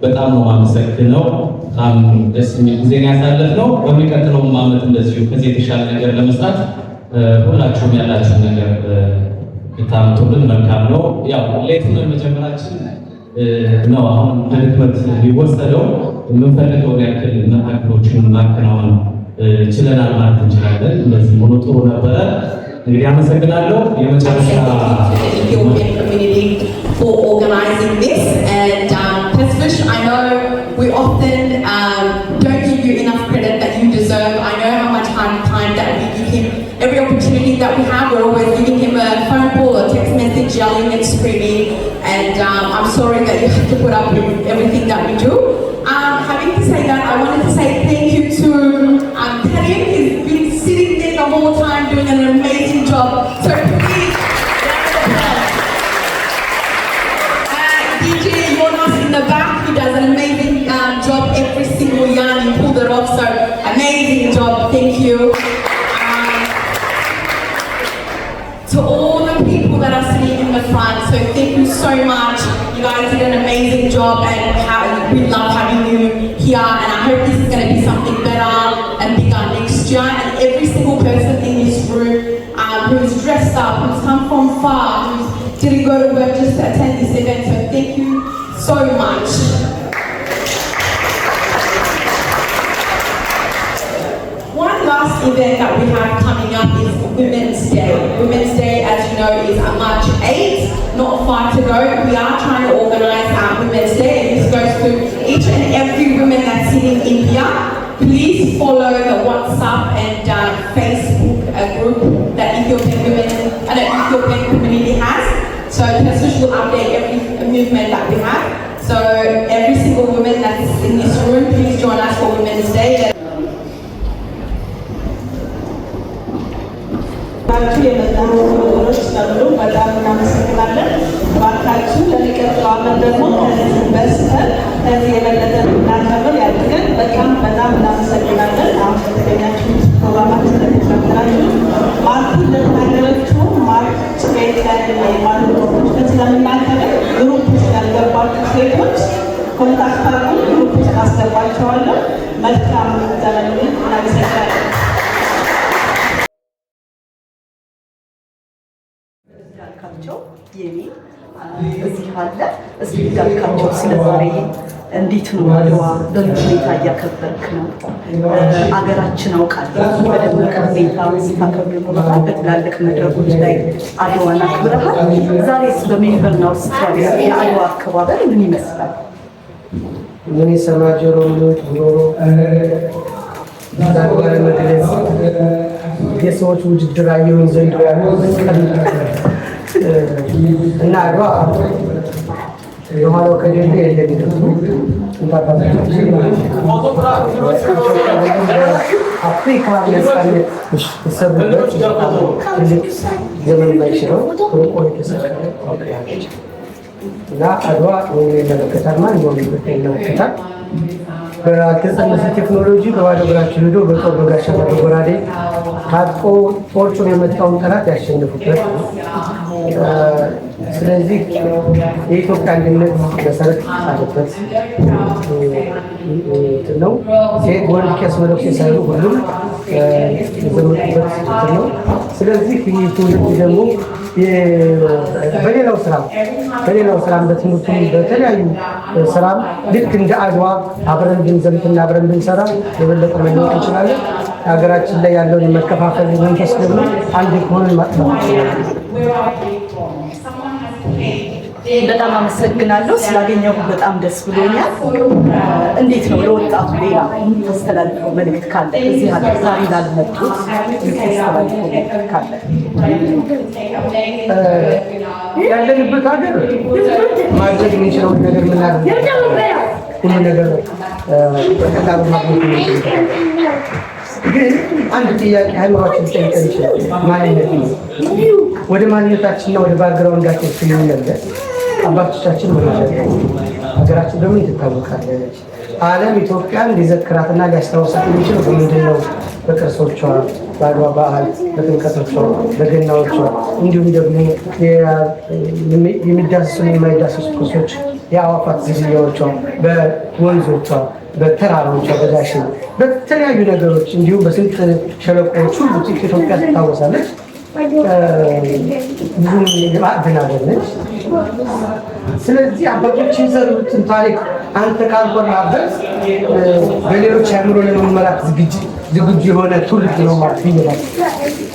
በጣም ነው የማመሰግነው። በጣም ደስ የሚል ጊዜ ያሳለፍነው። በሚቀጥለውም ዓመት እንደዚሁ ከዚህ የተሻለ ነገር ለመስራት ሁላችሁም ያላችሁን ነገር ብታምጡልን መልካም ነው። ያው ሌቱን መጀመራችን ነው አሁን ድክመት ሊወሰደው የምንፈልገውን ያክል መርሃግብሮችን ማከናወን ችለናል ማለት እንችላለን። እንደዚህ ሆኖ ጥሩ ነበረ። እንግዲህ አመሰግናለሁ። የመጨረሻ Ethiopian community for organizing this, and Pesfish, I know we often don't give you enough credit that you deserve. I know how much time that we give him. Every opportunity that we have, we're always giving him a phone call or text message, yelling and screaming, and I'm sorry that you have to put up with everything that we do. Having to say that, I wanted to say thank you to Karim. He's been sitting there the whole time doing an amazing job. So please, DJ Jonas in the back, he does an amazing job every single year. You pulled it off, so amazing job. Thank you. To all the people that are sitting in the front, so thank you so much. You guys did an amazing job, and we love having you here, and I hope this is going to be something better and bigger next year. And every single person in this room who's dressed up, who's come from far, who didn't go to work just to attend this event, so thank you so much. One last event that we have coming up is Women's Day. Women's Day, as you know, is on March 8th, not far to go. We are trying to organize our Women's Day, and this goes to each and every woman that's sitting in here. Please follow the WhatsApp and Facebook group that Ethiopian women and the Ethiopian community has. So Pesfish will update every movement that we have. So every single woman that's in this room, please join us for Women's Day. የመጣው ወገኖች ተብሎ በጣም እናመሰግናለን። እባካችሁ ለሚቀጥለው ዓመት ደግሞ ከዚህ በስተን ከዚህ የበለጠ እናከብር ያድርገን። በጣም እናመሰግናለን። አሁን በተገኛችሁት ፕሮግራማችን ስለተከታተላችሁ ማርኩን ለተናገረችው ማርች ቤት ላይ የማርኩ ፕሮጀክት ስለምናከብር ግሩፕ ውስጥ ያልገባችሁ ሴቶች ኮንታክት አድርጉን፣ ግሩፕ ውስጥ አስገባችኋለሁ። መልካም ዘመን። እናመሰግናለን። ዳልካቸው የኔ እዚህ አለ። እስኪ ዳልካቸው ስለዛሬ እንዴት ነው አድዋ በምን ሁኔታ እያከበርክ ነው? አገራችን አውቃለሁ በደመቀ ሁኔታ ስታከብር ኖረሃል። በትላልቅ መድረኮች ላይ አድዋን አክብረሃል። ዛሬስ በሜልበርን አውስትራሊያ የአድዋ አከባበር ምን ይመስላል? ምን የሰማጀሮ ምኖች ጉሮሮ ዛሬ መግለጽ የሰዎች ውድድር አየሁኝ ዘንድሮ ያለው እና አድዋ የኋላው ከጀርባ የለም አፍሪካ ነፃነት የሰሩበት ትልቅ ዘመን ባይሽረው ሩቆ የተሰቀለ እና አድዋ ወይም ይመለከታል ማንኛውም ኢትዮጵያ ይመለከታል። በተጸነሰ ቴክኖሎጂ በባዶ እግራቸው ሄዶ በጦር በጋሻና በጎራዴ ታጥቆ ጦርቹን የመጣውን ጠላት ያሸንፉበት። ስለዚህ የኢትዮጵያ አንድነት መሰረት አለበት ነው። ሴት ወንድ ቄስ መነኩሴ ሳይሉ ሁሉም የዘመቱበት ነው። ስለዚህ ይህ ትውልድ ደግሞ በሌላው ስራም በትምህርቱም በተለያዩ ስራም ልክ እንደ አድዋ አብረን ብንዘምትና አብረን ብንሰራ የበለጠ መለወጥ እንችላለን። ሀገራችን ላይ ያለውን የመከፋፈል መንፈስ ደግሞ አንድ ከሆነ ማጥፋት እንችላለን። በጣም አመሰግናለሁ። ስላገኘሁ በጣም ደስ ብሎኛል። እንዴት ነው ለወጣቱ ሌላ የምታስተላልፈው መልእክት ካለ? እዚህ ሀገር ዛሬ ላልመጡት የምታስተላልፈው መልእክት ካለ? ያለንበት ሀገር ማድረግ የምንችለውን ነገር ምናደርግ ሁሉ ነገር በቀላሉ ማግኘት የምንችል ግን አንድ ጥያቄ ሃይማኖታችን ሊጠይቀን ይችላል። ማንነት ነው። ወደ ማንነታችንና ወደ ባክግራውንዳችን ስንመለስ አባቶቻችን ወደ ሀገራችን በምን ትታወቃለች? ዓለም ኢትዮጵያን ሊዘክራትና ሊያስታውሳት የሚችለው በምንድን ነው? በቅርሶቿ፣ በአድዋ በዓል፣ በጥምቀቶቿ፣ በገናዎቿ እንዲሁም ደግሞ የሚዳሰሱና የማይዳሰሱ ቅርሶች፣ የአዕዋፋት ዝርያዎቿ፣ በወንዞቿ፣ በተራሮቿ፣ በዳሽን በተለያዩ ነገሮች እንዲሁም በስንት ሸለቆዎች ሁሉ ኢትዮጵያ ትታወሳለች። ብዙም የማዕድን ሀገር ነች። ስለዚህ አባቶች የሰሩትን ታሪክ አንተ ካልኮራበት በሌሎች አእምሮ ለመመራት ዝግጁ የሆነ ትውልድ ነው ማለት ይላል።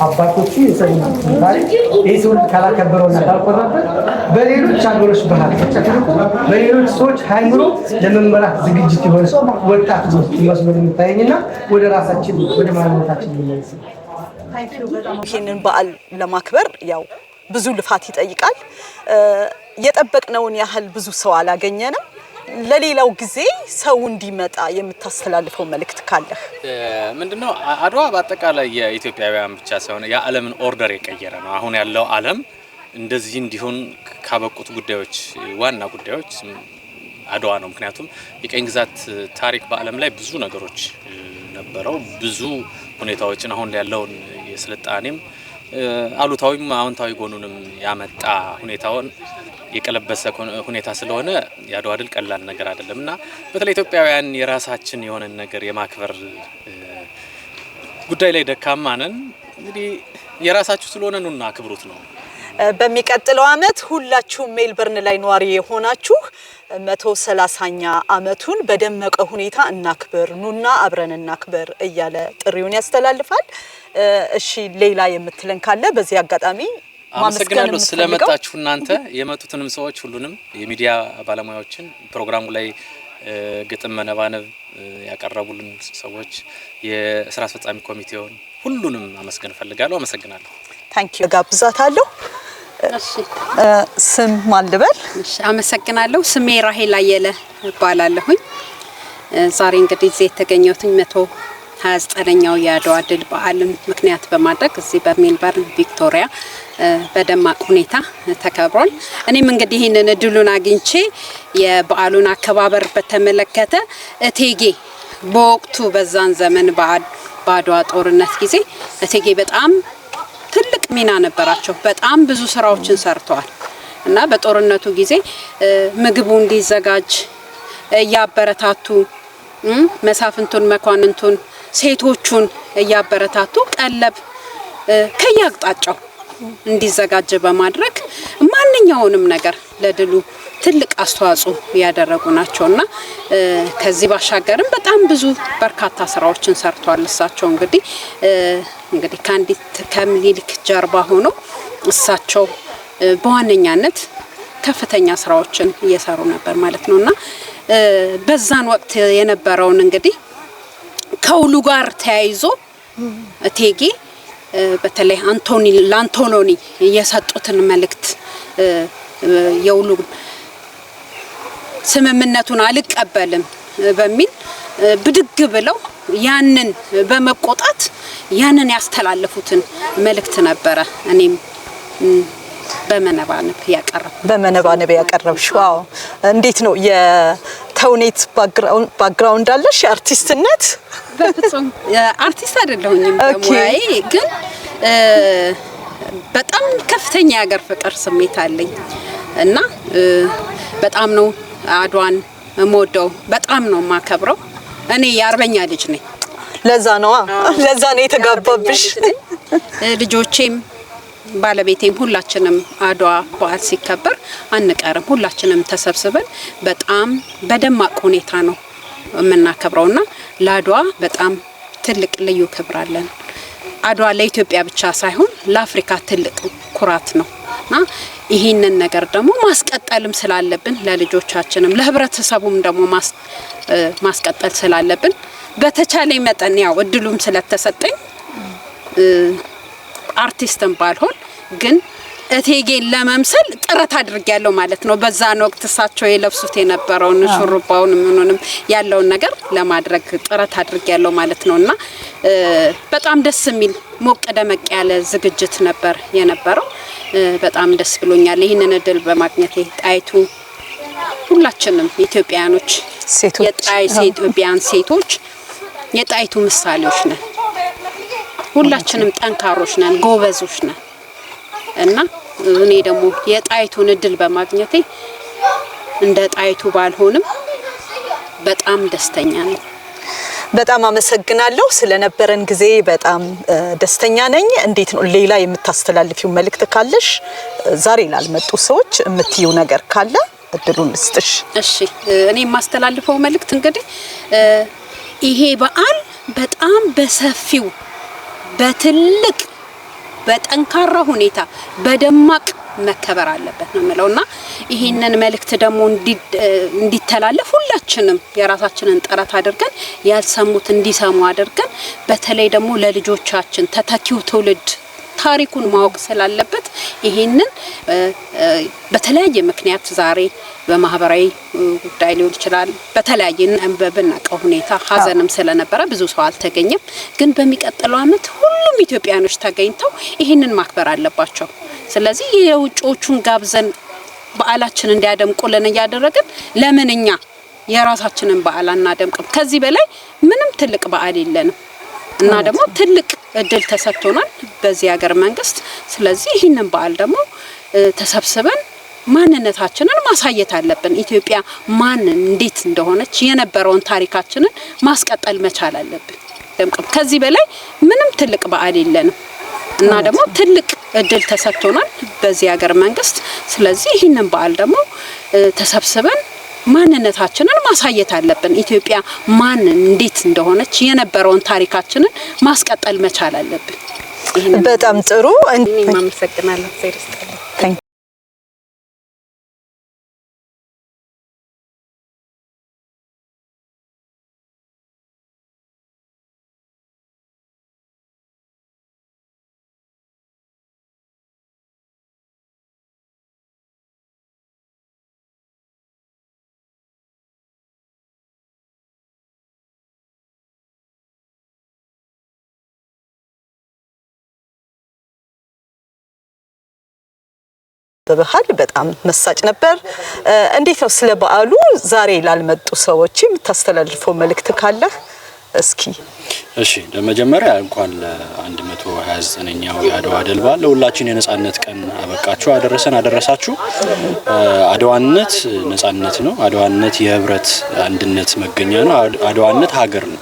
አባቶቹ የሰሩትን ታሪክ ይህ ትውልድ ካላከበረውና ካልኮራበት በሌሎች ሀገሮች ባህል ተጨፍልቆ በሌሎች ሰዎች አእምሮ ለመመራት ዝግጅት የሆነ ወጣት መስሎ የሚታየኝና ወደ ራሳችን ወደ ማንነታችን የሚመልስ ይህንን በዓል ለማክበር ያው ብዙ ልፋት ይጠይቃል። የጠበቅነውን ያህል ብዙ ሰው አላገኘንም። ለሌላው ጊዜ ሰው እንዲመጣ የምታስተላልፈው መልእክት ካለህ? ምንድነው? አድዋ በአጠቃላይ የኢትዮጵያውያን ብቻ ሳይሆን የዓለምን ኦርደር የቀየረ ነው። አሁን ያለው ዓለም እንደዚህ እንዲሆን ካበቁት ጉዳዮች ዋና ጉዳዮች አድዋ ነው። ምክንያቱም የቀኝ ግዛት ታሪክ በዓለም ላይ ብዙ ነገሮች ነበረው። ብዙ ሁኔታዎችን አሁን ያለውን የስልጣኔም አሉታዊም አዎንታዊ ጎኑንም ያመጣ ሁኔታውን የቀለበሰ ሁኔታ ስለሆነ የአድዋ ድል ቀላል ነገር አይደለምና በተለይ ኢትዮጵያውያን የራሳችን የሆነ ነገር የማክበር ጉዳይ ላይ ደካማ ነን። እንግዲህ የራሳችሁ ስለሆነ ኑና አክብሩት ነው። በሚቀጥለው አመት ሁላችሁም ሜልበርን ላይ ነዋሪ የሆናችሁ 130ኛ አመቱን በደመቀ ሁኔታ እናክብር፣ ኑና አብረን እናክብር እያለ ጥሪውን ያስተላልፋል። እሺ ሌላ የምትለን ካለ በዚህ አጋጣሚ አመሰግናለሁ ስለመጣችሁ። እናንተ የመጡትንም ሰዎች ሁሉንም የሚዲያ ባለሙያዎችን ፕሮግራሙ ላይ ግጥም መነባነብ ያቀረቡልን ሰዎች የስራ አስፈጻሚ ኮሚቴውን ሁሉንም አመስገን ፈልጋለሁ። አመሰግናለሁ። ታንክ ዩ ጋብዛታለሁ። ስም ማን ልበል? እሺ አመሰግናለሁ። ስሜ ራሄል አየለ እባላለሁኝ። ዛሬ እንግዲህ እዚህ የተገኘሁት 129ኛው የአድዋ ድል በዓልን ምክንያት በማድረግ እዚህ በሜልበርን ቪክቶሪያ በደማቅ ሁኔታ ተከብሯል። እኔም እንግዲህ ይህንን እድሉን አግኝቼ የበዓሉን አከባበር በተመለከተ እቴጌ በወቅቱ በዛን ዘመን በአድዋ ጦርነት ጊዜ እቴጌ በጣም ትልቅ ሚና ነበራቸው። በጣም ብዙ ስራዎችን ሰርተዋል እና በጦርነቱ ጊዜ ምግቡ እንዲዘጋጅ እያበረታቱ መሳፍንቱን፣ መኳንንቱን፣ ሴቶቹን እያበረታቱ ቀለብ ከያቅጣጫው እንዲዘጋጅ በማድረግ ማንኛውንም ነገር ለድሉ ትልቅ አስተዋጽኦ ያደረጉ ናቸውና ከዚህ ባሻገርም በጣም ብዙ በርካታ ስራዎችን ሰርተዋል። እሳቸው እንግዲህ ከምኒልክ ጀርባ ሆኖ እሳቸው በዋነኛነት ከፍተኛ ስራዎችን እየሰሩ ነበር ማለት ነውና በዛን ወቅት የነበረውን እንግዲህ ከውሉ ጋር ተያይዞ እቴጌ በተለይ ለአንቶሎኒ የሰጡትን መልእክት የውሉ ስምምነቱን አልቀበልም በሚል ብድግ ብለው ያንን በመቆጣት ያንን ያስተላልፉትን መልእክት ነበረ እኔም በመነባነብ ያቀረብሽው። እንዴት ነው የተውኔት ባክግራውንድ አለሽ? አርቲስትነት? በፍጹም አርቲስት አይደለሁኝም በሙያዬ ግን በጣም ከፍተኛ የሀገር ፍቅር ስሜት አለኝ እና በጣም ነው አድዋን እምወደው፣ በጣም ነው የማከብረው። እኔ የአርበኛ ልጅ ነኝ። ለዛ ነው የተጋባብሽ። ልጆቼም ባለቤቴም ሁላችንም አድዋ በዓል ሲከበር አንቀርም። ሁላችንም ተሰብስበን በጣም በደማቅ ሁኔታ ነው የምናከብረውና ለአድዋ በጣም ትልቅ ልዩ ክብር አለን። አድዋ ለኢትዮጵያ ብቻ ሳይሆን ለአፍሪካ ትልቅ ኩራት ነውና ይሄንን ነገር ደግሞ ማስቀጠልም ስላለብን ለልጆቻችንም ለህብረተሰቡም ደግሞ ማስቀጠል ስላለብን በተቻለኝ መጠን ያው እድሉም ስለተሰጠኝ አርቲስትም ባልሆን ግን እቴጌን ለመምሰል ጥረት አድርጌያለሁ ማለት ነው። በዛን ወቅት እሳቸው የለብሱት የነበረውን ሹሩባውን ምንንም ያለውን ነገር ለማድረግ ጥረት አድርጌያለሁ ማለት ነውና በጣም ደስ የሚል ሞቅ ደመቅ ያለ ዝግጅት ነበር የነበረው። በጣም ደስ ብሎኛል ይሄንን እድል በማግኘቴ። ጣይቱ ሁላችንም ኢትዮጵያኖች የኢትዮጵያን ሴቶች የጣይቱ ምሳሌዎች ነን። ሁላችንም ጠንካሮች ነን፣ ጎበዞች ነን እና እኔ ደግሞ የጣይቱን እድል በማግኘቴ እንደ ጣይቱ ባልሆንም በጣም ደስተኛ ነኝ። በጣም አመሰግናለሁ ስለነበረን ጊዜ በጣም ደስተኛ ነኝ። እንዴት ነው ሌላ የምታስተላልፊው መልእክት ካለሽ ዛሬ ላልመጡ ሰዎች የምትዩ ነገር ካለ እድሉን ልስጥሽ። እሺ እኔ የማስተላልፈው መልእክት እንግዲህ ይሄ በዓል በጣም በሰፊው በትልቅ በጠንካራ ሁኔታ በደማቅ መከበር አለበት ነው የምለውና ይሄንን መልእክት ደግሞ እንዲተላለፍ ሁላችንም የራሳችንን ጥረት አድርገን ያልሰሙት እንዲሰሙ አድርገን በተለይ ደግሞ ለልጆቻችን ተተኪው ትውልድ ታሪኩን ማወቅ ስላለበት ይሄንን በተለያየ ምክንያት ዛሬ በማህበራዊ ጉዳይ ሊሆን ይችላል በተለያየ በብናቀው ሁኔታ ሀዘንም ስለነበረ ብዙ ሰው አልተገኘም። ግን በሚቀጥለው አመት ሁሉም ኢትዮጵያኖች ተገኝተው ይሄንን ማክበር አለባቸው። ስለዚህ የውጮቹን ጋብዘን በዓላችን እንዲያደምቁልን ያደረግን ለምንኛ የራሳችንን በዓል አናደምቅም? ከዚህ በላይ ምንም ትልቅ በዓል የለንም እና ደግሞ ትልቅ እድል ተሰጥቶናል በዚህ ሀገር መንግስት። ስለዚህ ይሄንን በዓል ደግሞ ተሰብስበን ማንነታችንን ማሳየት አለብን። ኢትዮጵያ ማን እንዴት እንደሆነች የነበረውን ታሪካችንን ማስቀጠል መቻል አለብን። ከዚህ በላይ ምንም ትልቅ በዓል የለንም እና ደግሞ ትልቅ እድል ተሰጥቶናል በዚህ ሀገር መንግስት። ስለዚህ ይሄንን በዓል ደግሞ ተሰብስበን ማንነታችንን ማሳየት አለብን። ኢትዮጵያ ማን እንዴት እንደሆነች የነበረውን ታሪካችንን ማስቀጠል መቻል አለብን። በጣም ጥሩ። እኔ ማመሰግናለሁ። በባህል በጣም መሳጭ ነበር። እንዴት ነው ስለ በዓሉ ዛሬ ላልመጡ ሰዎች የምታስተላልፈው መልእክት ካለ እስኪ? እሺ ለመጀመሪያ እንኳን ለ129ኛው የአድዋ ድል በዓል ለሁላችን የነጻነት ቀን አበቃችሁ አደረሳችሁ። አድዋነት ነጻነት ነው። አድዋነት የህብረት አንድነት መገኛ ነው። አድዋነት ሀገር ነው።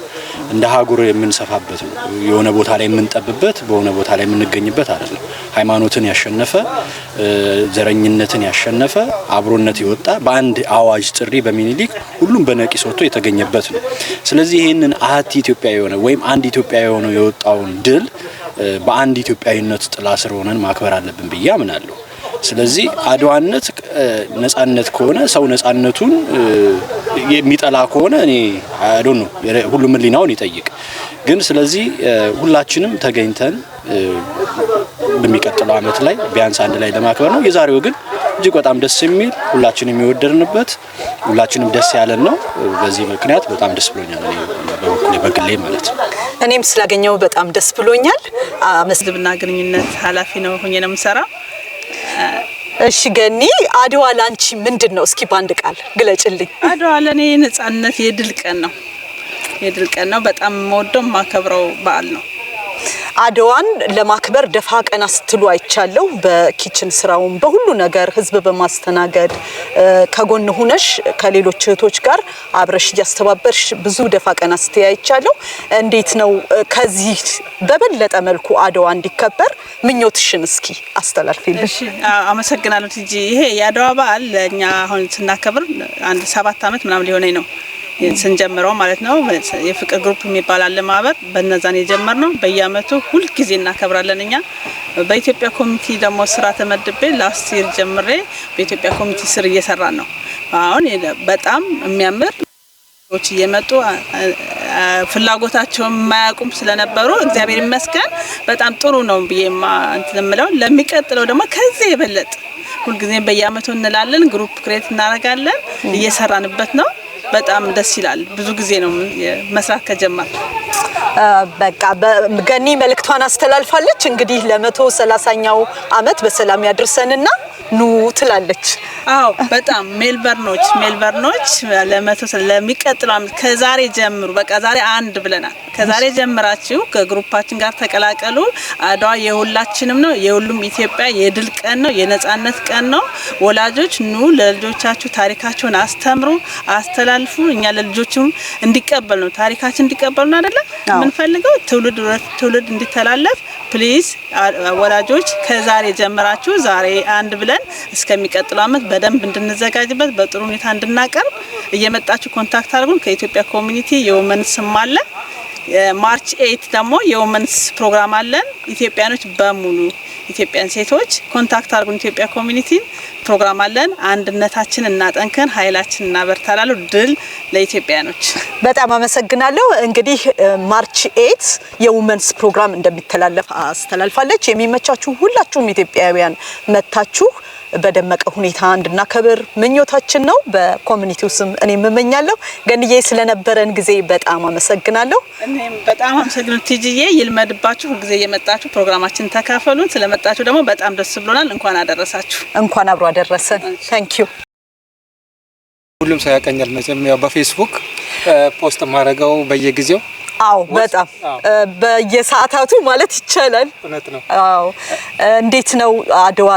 እንደ ሀገር የምንሰፋበት ነው። የሆነ ቦታ ላይ የምንጠብበት በሆነ ቦታ ላይ የምንገኝበት አይደለም። ሃይማኖትን ያሸነፈ ዘረኝነትን ያሸነፈ አብሮነት ይወጣ በአንድ አዋጅ ጥሪ በሚኒሊክ ሁሉም በነቂስ ወጥቶ የተገኘበት ነው። ስለዚህ ይሄንን አሃቲ ኢትዮጵያ የሆነ ወይም አንድ ኢትዮጵያ የሆነ የወጣውን ድል በአንድ ኢትዮጵያዊነት ጥላ ስር ሆነን ማክበር አለብን ብዬ አምናለሁ። ስለዚህ አድዋነት ነጻነት ከሆነ ሰው ነጻነቱን የሚጠላ ከሆነ እኔ አይዶን ነው ሁሉም ሊናውን ይጠይቅ። ግን ስለዚህ ሁላችንም ተገኝተን በሚቀጥለው አመት ላይ ቢያንስ አንድ ላይ ለማክበር ነው። የዛሬው ግን እጅግ በጣም ደስ የሚል ሁላችንም የሚወደድንበት ሁላችንም ደስ ያለን ነው። በዚህ ምክንያት በጣም ደስ ብሎኛል በግሌ ማለት ነው። እኔም ስላገኘው በጣም ደስ ብሎኛል። መስልብና ግንኙነት ኃላፊ ነው ሆኜ ነው የምሰራው። እሺ ገኒ አድዋ ላንቺ ምንድነው? እስኪ ባንድ ቃል ግለጭልኝ። አድዋ ለኔ ነጻነት የድል ቀን ነው። የድል ቀን ነው። በጣም የምወደው ማከብረው በዓል ነው። አድዋን ለማክበር ደፋ ቀና ስትሉ አይቻለሁ። በኪችን ስራውም በሁሉ ነገር ህዝብ በማስተናገድ ከጎን ሆነሽ ከሌሎች እህቶች ጋር አብረሽ እያስተባበርሽ ብዙ ደፋ ቀና ስትይ አይቻለሁ። እንዴት ነው ከዚህ በበለጠ መልኩ አድዋ እንዲከበር ምኞትሽን እስኪ አስተላልፊልኝ። እሺ አመሰግናለሁ ቲጂ። ይሄ የአድዋ በዓል ለኛ አሁን ስናከብር አንድ 7 አመት ምናምን ሊሆነኝ ነው ስንጀምረው ማለት ነው። የፍቅር ግሩፕ የሚባል አለ ማህበር በእነዛን የጀመርነው በየአመቱ ሁሉ ጊዜ እናከብራለን። እኛ በኢትዮጵያ ኮሚቴ ደግሞ ስራ ተመድቤ ላስት ይር ጀምሬ በኢትዮጵያ ኮሚቴ ስር እየሰራን ነው። አሁን በጣም የሚያምር ሰዎች እየመጡ ፍላጎታቸውን የማያውቁም ስለነበሩ እግዚአብሔር ይመስገን በጣም ጥሩ ነው ብዬማ እንትን እምለው። ለሚቀጥለው ደግሞ ከዚህ የበለጠ ሁሉ ጊዜ በየአመቱ እንላለን፣ ግሩፕ ክሬት እናደርጋለን፣ እየሰራንበት ነው። በጣም ደስ ይላል። ብዙ ጊዜ ነው መስራት ከጀመር። በቃ ገኒ መልእክቷን አስተላልፋለች። እንግዲህ ለ130ኛው አመት በሰላም ያድርሰንና ኑ ትላለች። አዎ በጣም ሜልበርኖች ለሚቀጥለው አመት ከዛሬ ጀምሩ። በቃ ዛሬ አንድ ብለናል። ከዛሬ ጀምራችሁ ከግሩፓችን ጋር ተቀላቀሉ። አድዋ የሁላችንም ነው። የሁሉም ኢትዮጵያ የድል ቀን ነው፣ የነጻነት ቀን ነው። ወላጆች ኑ ለልጆቻችሁ ታሪካቸውን አስተምሩ፣ አስተላልፉ። እኛ ለልጆችም እንዲቀበል ነው ታሪካችን እንዲቀበሉ ነው አይደለ የምንፈልገው፣ ትውልድ እንዲተላለፍ። ፕሊዝ ወላጆች ከዛሬ ጀምራችሁ ዛሬ አንድ ብለን እስከሚቀጥለው አመት በደንብ እንድንዘጋጅበት በጥሩ ሁኔታ እንድናቀርብ እየመጣችሁ ኮንታክት አድርጉን። ከኢትዮጵያ ኮሚኒቲ የወመንስም አለ። ማርች 8 ደግሞ የወመንስ ፕሮግራም አለን። ኢትዮጵያኖች በሙሉ ኢትዮጵያን ሴቶች ኮንታክት አድርጉን። ኢትዮጵያ ኮሚኒቲ ፕሮግራም አለን። አንድነታችን እናጠንከን፣ ኃይላችን እናበርታላሉ። ድል ለኢትዮጵያኖች። በጣም አመሰግናለሁ። እንግዲህ ማርች 8 የውመንስ ፕሮግራም እንደሚተላለፍ አስተላልፋለች። የሚመቻችሁ ሁላችሁም ኢትዮጵያውያን መታችሁ በደመቀ ሁኔታ እንድናከብር ምኞታችን ነው። በኮሚኒቲው ስም እኔ እመኛለሁ። ገንዬ ስለነበረን ጊዜ በጣም አመሰግናለሁ። እኔም በጣም አመሰግናለሁ ቲጂዬ። ይልመድባችሁ፣ ሁሉ ጊዜ እየመጣችሁ ፕሮግራማችን ተካፈሉን። ስለመጣችሁ ደግሞ በጣም ደስ ብሎናል። እንኳን አደረሳችሁ። እንኳን አብሮ አደረሰን። ታንክ ዩ። ሁሉም ሰው ያቀኛል መቼም ያው በፌስቡክ ፖስት ማድረገው በየጊዜው። አዎ በጣም በየሰዓታቱ ማለት ይቻላል። እውነት ነው። አዎ እንዴት ነው አድዋ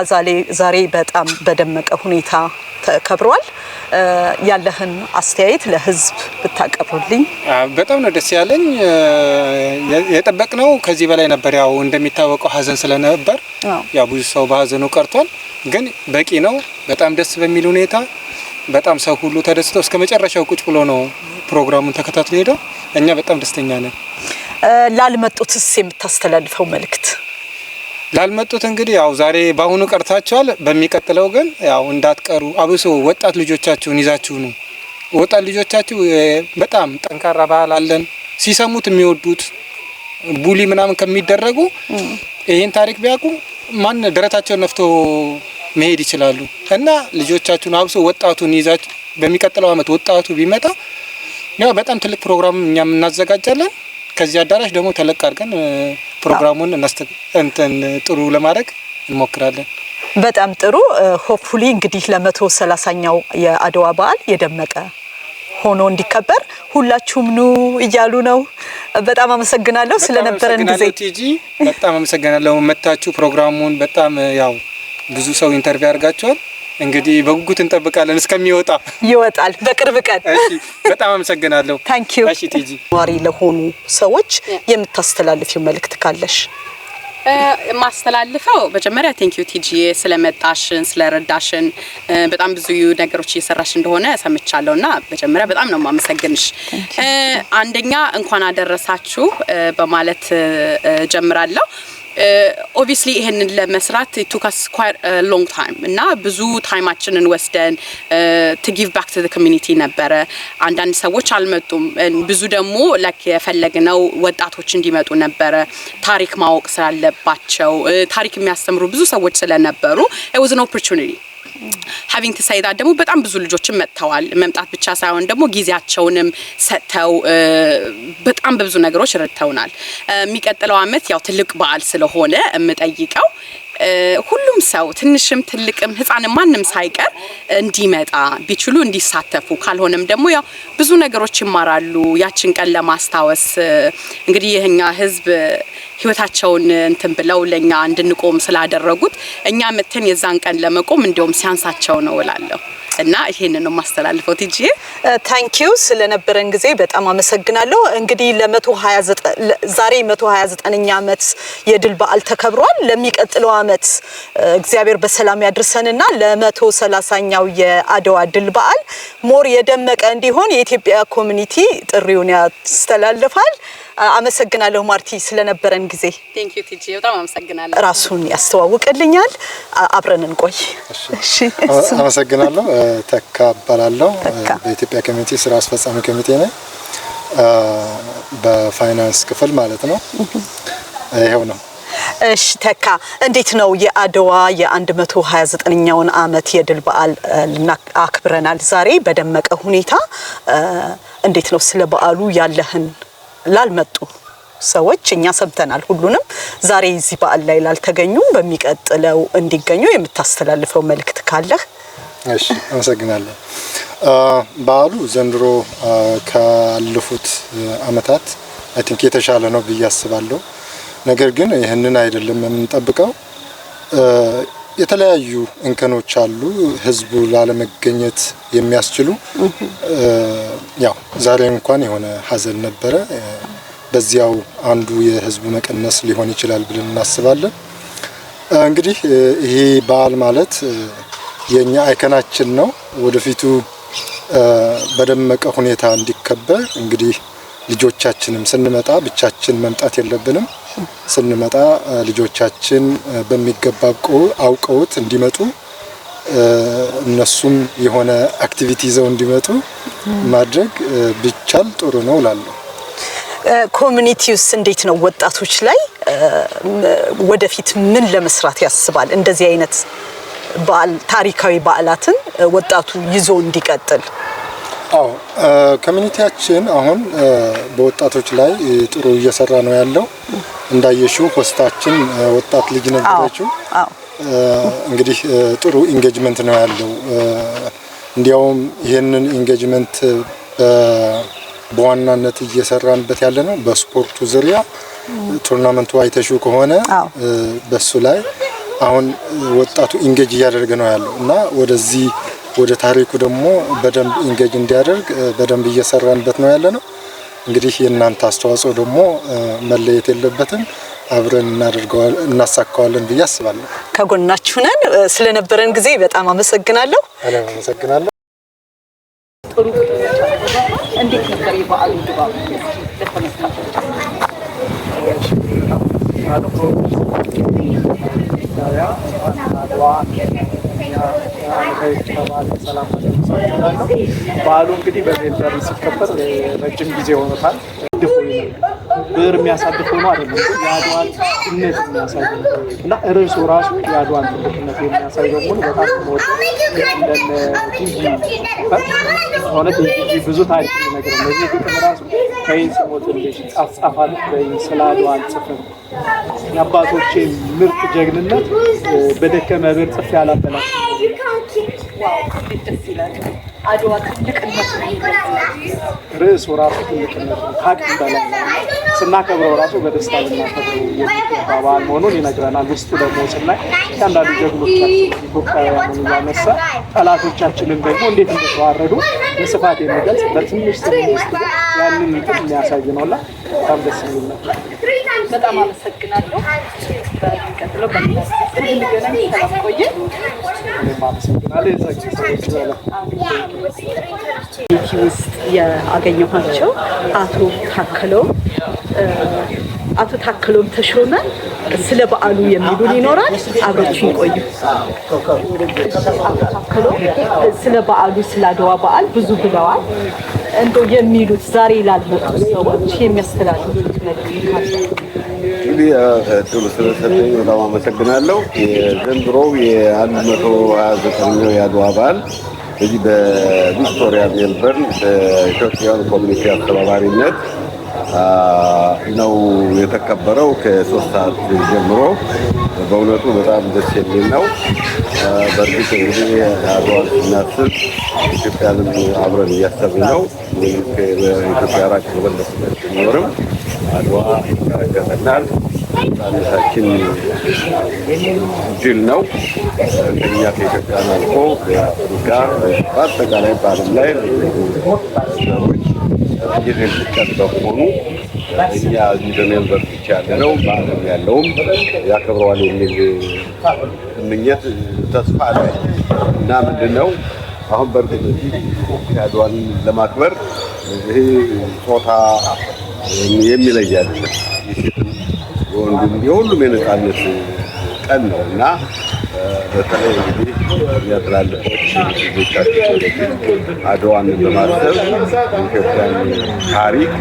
ዛሬ በጣም በደመቀ ሁኔታ ተከብሯል። ያለህን አስተያየት ለህዝብ ብታቀርቡልኝ። በጣም ነው ደስ ያለኝ። የጠበቅነው ከዚህ በላይ ነበር። ያው እንደሚታወቀው ሀዘን ስለነበር ያው ብዙ ሰው በሀዘኑ ቀርቷል፣ ግን በቂ ነው። በጣም ደስ በሚል ሁኔታ በጣም ሰው ሁሉ ተደስቶ እስከ መጨረሻው ቁጭ ብሎ ነው ፕሮግራሙን ተከታትሎ ሄደው። እኛ በጣም ደስተኛ ነን። ላልመጡትስ የምታስተላልፈው መልእክት? ላልመጡት እንግዲህ ያው ዛሬ ባሁኑ ቀርታችኋል፣ በሚቀጥለው ግን ያው እንዳትቀሩ። አብሶ ወጣት ልጆቻችሁን ይዛችሁ ነው። ወጣት ልጆቻችሁ በጣም ጠንካራ ባህል አለን፣ ሲሰሙት የሚወዱት ቡሊ ምናምን ከሚደረጉ ይሄን ታሪክ ቢያውቁ ማን ደረታቸውን ነፍቶ መሄድ ይችላሉ። እና ልጆቻችሁን አብሶ ወጣቱን ይዛችሁ በሚቀጥለው አመት ወጣቱ ቢመጣ ያው በጣም ትልቅ ፕሮግራም እኛም እናዘጋጃለን። ከዚህ አዳራሽ ደግሞ ተለቅ አድርገን ፕሮግራሙን ጥሩ ለማድረግ እንሞክራለን። በጣም ጥሩ። ሆፕፉሊ እንግዲህ ለ130ኛው የአድዋ በዓል የደመቀ ሆኖ እንዲከበር ሁላችሁም ኑ እያሉ ነው። በጣም አመሰግናለሁ ስለነበረን ጊዜ ቲጂ። በጣም አመሰግናለሁ መታችሁ ፕሮግራሙን በጣም ያው ብዙ ሰው ኢንተርቪው አድርጋችኋል። እንግዲህ በጉጉት እንጠብቃለን እስከሚወጣ። ይወጣል በቅርብ ቀን። እሺ በጣም አመሰግናለሁ። ታንክ ዩ። እሺ ቲጂ፣ ዋሪ ለሆኑ ሰዎች የምታስተላልፊው መልእክት ካለሽ? ማስተላልፈው መጀመሪያ ቴንክ ዩ ቲጂ ስለመጣሽን ስለረዳሽን በጣም ብዙ ነገሮች እየሰራሽ እንደሆነ ሰምቻለሁና መጀመሪያ በጣም ነው ማመሰግንሽ። አንደኛ እንኳን አደረሳችሁ በማለት ጀምራለሁ። obviously ይሄንን ለመስራት it took us quite a long time እና ብዙ ታይማችንን ወስደን to give back to the community ነበረ። አንዳንድ ሰዎች አልመጡም። ብዙ ደግሞ like የፈለግነው ወጣቶች እንዲመጡ ነበረ። ታሪክ ማወቅ ስላለባቸው ታሪክ የሚያስተምሩ ብዙ ሰዎች ስለነበሩ it was an opportunity. having to say that ደግሞ በጣም ብዙ ልጆችም መጥተዋል። መምጣት ብቻ ሳይሆን ደግሞ ጊዜያቸውንም ሰጥተው በጣም በብዙ ነገሮች ረድተውናል። የሚቀጥለው አመት ያው ትልቅ በዓል ስለሆነ የምጠይቀው ሁሉም ሰው ትንሽም ትልቅም ህፃንም ማንም ሳይቀር እንዲመጣ ቢችሉ እንዲሳተፉ ካልሆነም ደግሞ ያው ብዙ ነገሮች ይማራሉ ያችን ቀን ለማስታወስ እንግዲህ የኛ ህዝብ ህይወታቸውን እንትን ብለው ለኛ እንድንቆም ስላደረጉት እኛ መተን የዛን ቀን ለመቆም እንደውም ሲያንሳቸው ነው እላለሁ እና ይሄንን ነው ማስተላልፈው ቲጂ ታንክ ዩ ስለነበረን ጊዜ በጣም አመሰግናለሁ እንግዲህ ለ129 ዛሬ 129ኛ ዓመት የድል በዓል ተከብሯል ለሚቀጥለው ዓመት እግዚአብሔር በሰላም ያድርሰንና ለ130ኛው የአድዋ ድል በዓል ሞር የደመቀ እንዲሆን የኢትዮጵያ ኮሚኒቲ ጥሪውን ያስተላልፋል አመሰግናለሁ ማርቲ ስለነበረን ጊዜ ቴንክ ዩ ቲጂ በጣም አመሰግናለሁ ራሱን ያስተዋውቅልኛል አብረን እንቆይ እሺ አመሰግናለሁ ተካ ባላለው በኢትዮጵያ ኮሚኒቲ ስራ አስፈጻሚ ኮሚቴ ነኝ በፋይናንስ ክፍል ማለት ነው ይሄው ነው እሺ ተካ እንዴት ነው የአድዋ የ129ኛውን ዓመት የድል በዓል አክብረናል ዛሬ በደመቀ ሁኔታ እንዴት ነው ስለ በዓሉ ያለህን ላልመጡ ሰዎች እኛ ሰምተናል ሁሉንም ዛሬ እዚህ በዓል ላይ ላልተገኙ በሚቀጥለው እንዲገኙ የምታስተላልፈው መልእክት ካለህ እሺ አመሰግናለሁ በዓሉ ዘንድሮ ካለፉት አመታት አይ ቲንክ የተሻለ ነው ብያስባለሁ ነገር ግን ይሄንን አይደለም የምንጠብቀው የተለያዩ እንከኖች አሉ ህዝቡ ላለመገኘት የሚያስችሉ ያው ዛሬ እንኳን የሆነ ሀዘን ነበረ በዚያው አንዱ የህዝቡ መቀነስ ሊሆን ይችላል ብለን እናስባለን እንግዲህ ይሄ በዓል ማለት የኛ አይከናችን ነው ወደፊቱ በደመቀ ሁኔታ እንዲከበር እንግዲህ ልጆቻችንም ስንመጣ ብቻችን መምጣት የለብንም ስንመጣ ልጆቻችን በሚገባው አውቀውት እንዲመጡ እነሱም የሆነ አክቲቪቲ ይዘው እንዲመጡ ማድረግ ቢቻል ጥሩ ነው እላለሁ ኮሚኒቲውስ እንዴት ነው ወጣቶች ላይ ወደፊት ምን ለመስራት ያስባል እንደዚህ አይነት በዓል ታሪካዊ በዓላትን ወጣቱ ይዞ እንዲቀጥል አዎ ኮሚኒቲያችን አሁን በወጣቶች ላይ ጥሩ እየሰራ ነው ያለው እንዳየሽው ሆስታችን ወጣት ልጅ ነበረችው እንግዲህ ጥሩ ኢንጌጅመንት ነው ያለው እንዲያውም ይሄንን ኢንጌጅመንት በዋናነት እየሰራንበት ያለ ነው በስፖርቱ ዙሪያ ቱርናመንቱ አይተሽው ከሆነ በሱ ላይ አሁን ወጣቱ ኢንጌጅ እያደረገ ነው ያለው እና ወደዚህ ወደ ታሪኩ ደግሞ በደንብ ኢንጌጅ እንዲያደርግ በደንብ እየሰራንበት ነው ያለ ነው እንግዲህ የእናንተ አስተዋጽኦ ደግሞ መለየት የለበትም አብረን እናሳካዋለን ብዬ አስባለሁ ከጎናችሁ ነን ስለነበረን ጊዜ በጣም አመሰግናለሁ እኔም አመሰግናለሁ ጥሩ እንዴት ነበር የበዓሉ ድባብ በዓሉ እንግዲህ በሜልበርን ሲከበር ረጅም ጊዜ ሆኖታል ብር የሚያሳድፈው ነው አይደለም የአድዋን ትልቅነት የሚያሳይ እና ርዕሱ ራሱ የአድዋን ትልቅነት የሚያሳይ በመሆኑ በጣም ወደ እንደነ ጂጂ ሆነት ጂጂ ብዙ ታሪክ ነገር ነው እዚህ ግጥም ራሱ ከይስ ሞትልሽ ጻፋል ስለ አድዋ ጽፈን የአባቶቼ ምርጥ ጀግንነት በደከመ ብር ጽፍ ያላበላሽ ደስ ይላል አድዋ ትልቅነት ርዕሱ ራሱ ትልቅነት ታቅም በላይ ስናከብረው ራሱ በደስታ ልናከብረው የሚገባ በዓል መሆኑን ይነግረናል ውስጡ ደግሞ ስናይ አንዳንዱ ጀግኖቻችን ኢትዮጵያውያንን እያነሳ ጠላቶቻችንን ደግሞ እንዴት እንደተዋረዱ በስፋት የሚገልጽ በትንሽ ትንሽ ያንን የሚያሳይ ነውና በጣም ደስ የሚል ነው በጣም አመሰግናለሁ በሚቀጥለው በሚገናኝ ሰላም ቆየ እኔም አመሰግናለሁ ውስጥ ያገኘኋቸው አቶ ታከሎም ተሾመ ስለ በዓሉ የሚሉን ይኖራል አብራችሁ ቆዩ ታከሎም ስለ በዓሉ ስለ አድዋ በዓል ብዙ ብለዋል እንደው የሚሉት ዛሬ ላልመጡ ሰዎች የሚያስተላልፉት ነገር ካለ እንግዲህ ጥሩ ስለሰጠኝ በጣም አመሰግናለሁ የዘንድሮው የ129ኛው የአድዋ በዓል እዚህ በቪክቶሪያ ሜልበርን በኢትዮጵያን ኮሚኒቲ አስተባባሪነት ነው የተከበረው ከ3 ሰዓት ጀምሮ። በእውነቱ በጣም ደስ የሚል ነው። በእርግጥ እንግዲህ አድዋን ስናስብ ኢትዮጵያንም አብረን እያሰብን ነው። ከኢትዮጵያ ራቅ ብለን ብንኖርም አድዋ ያረጋግጠናል። ነፃነታችን ድል ነው። ከኛ ከኢትዮጵያ አልፎ በአፍሪካ በአጠቃላይ በዓለም ላይ ሰዎች የድል ቀን በመሆኑ እኛ እዚህ በሜልበርን ብቻ ያለነው በዓለም ያለውም ያከብረዋል የሚል እምነት ተስፋ አለ እና ምንድነው አሁን በእርግጥ አድዋን ለማክበር ይሄ ጾታ የሚለይ አይደለም። የወንዱም የሁሉም የነፃነት ቀን ነው እና በተለይ እንግዲህ የትላልቆች ልጆቻችን ወደፊት አድዋን በማሰብ የኢትዮጵያን ታሪክ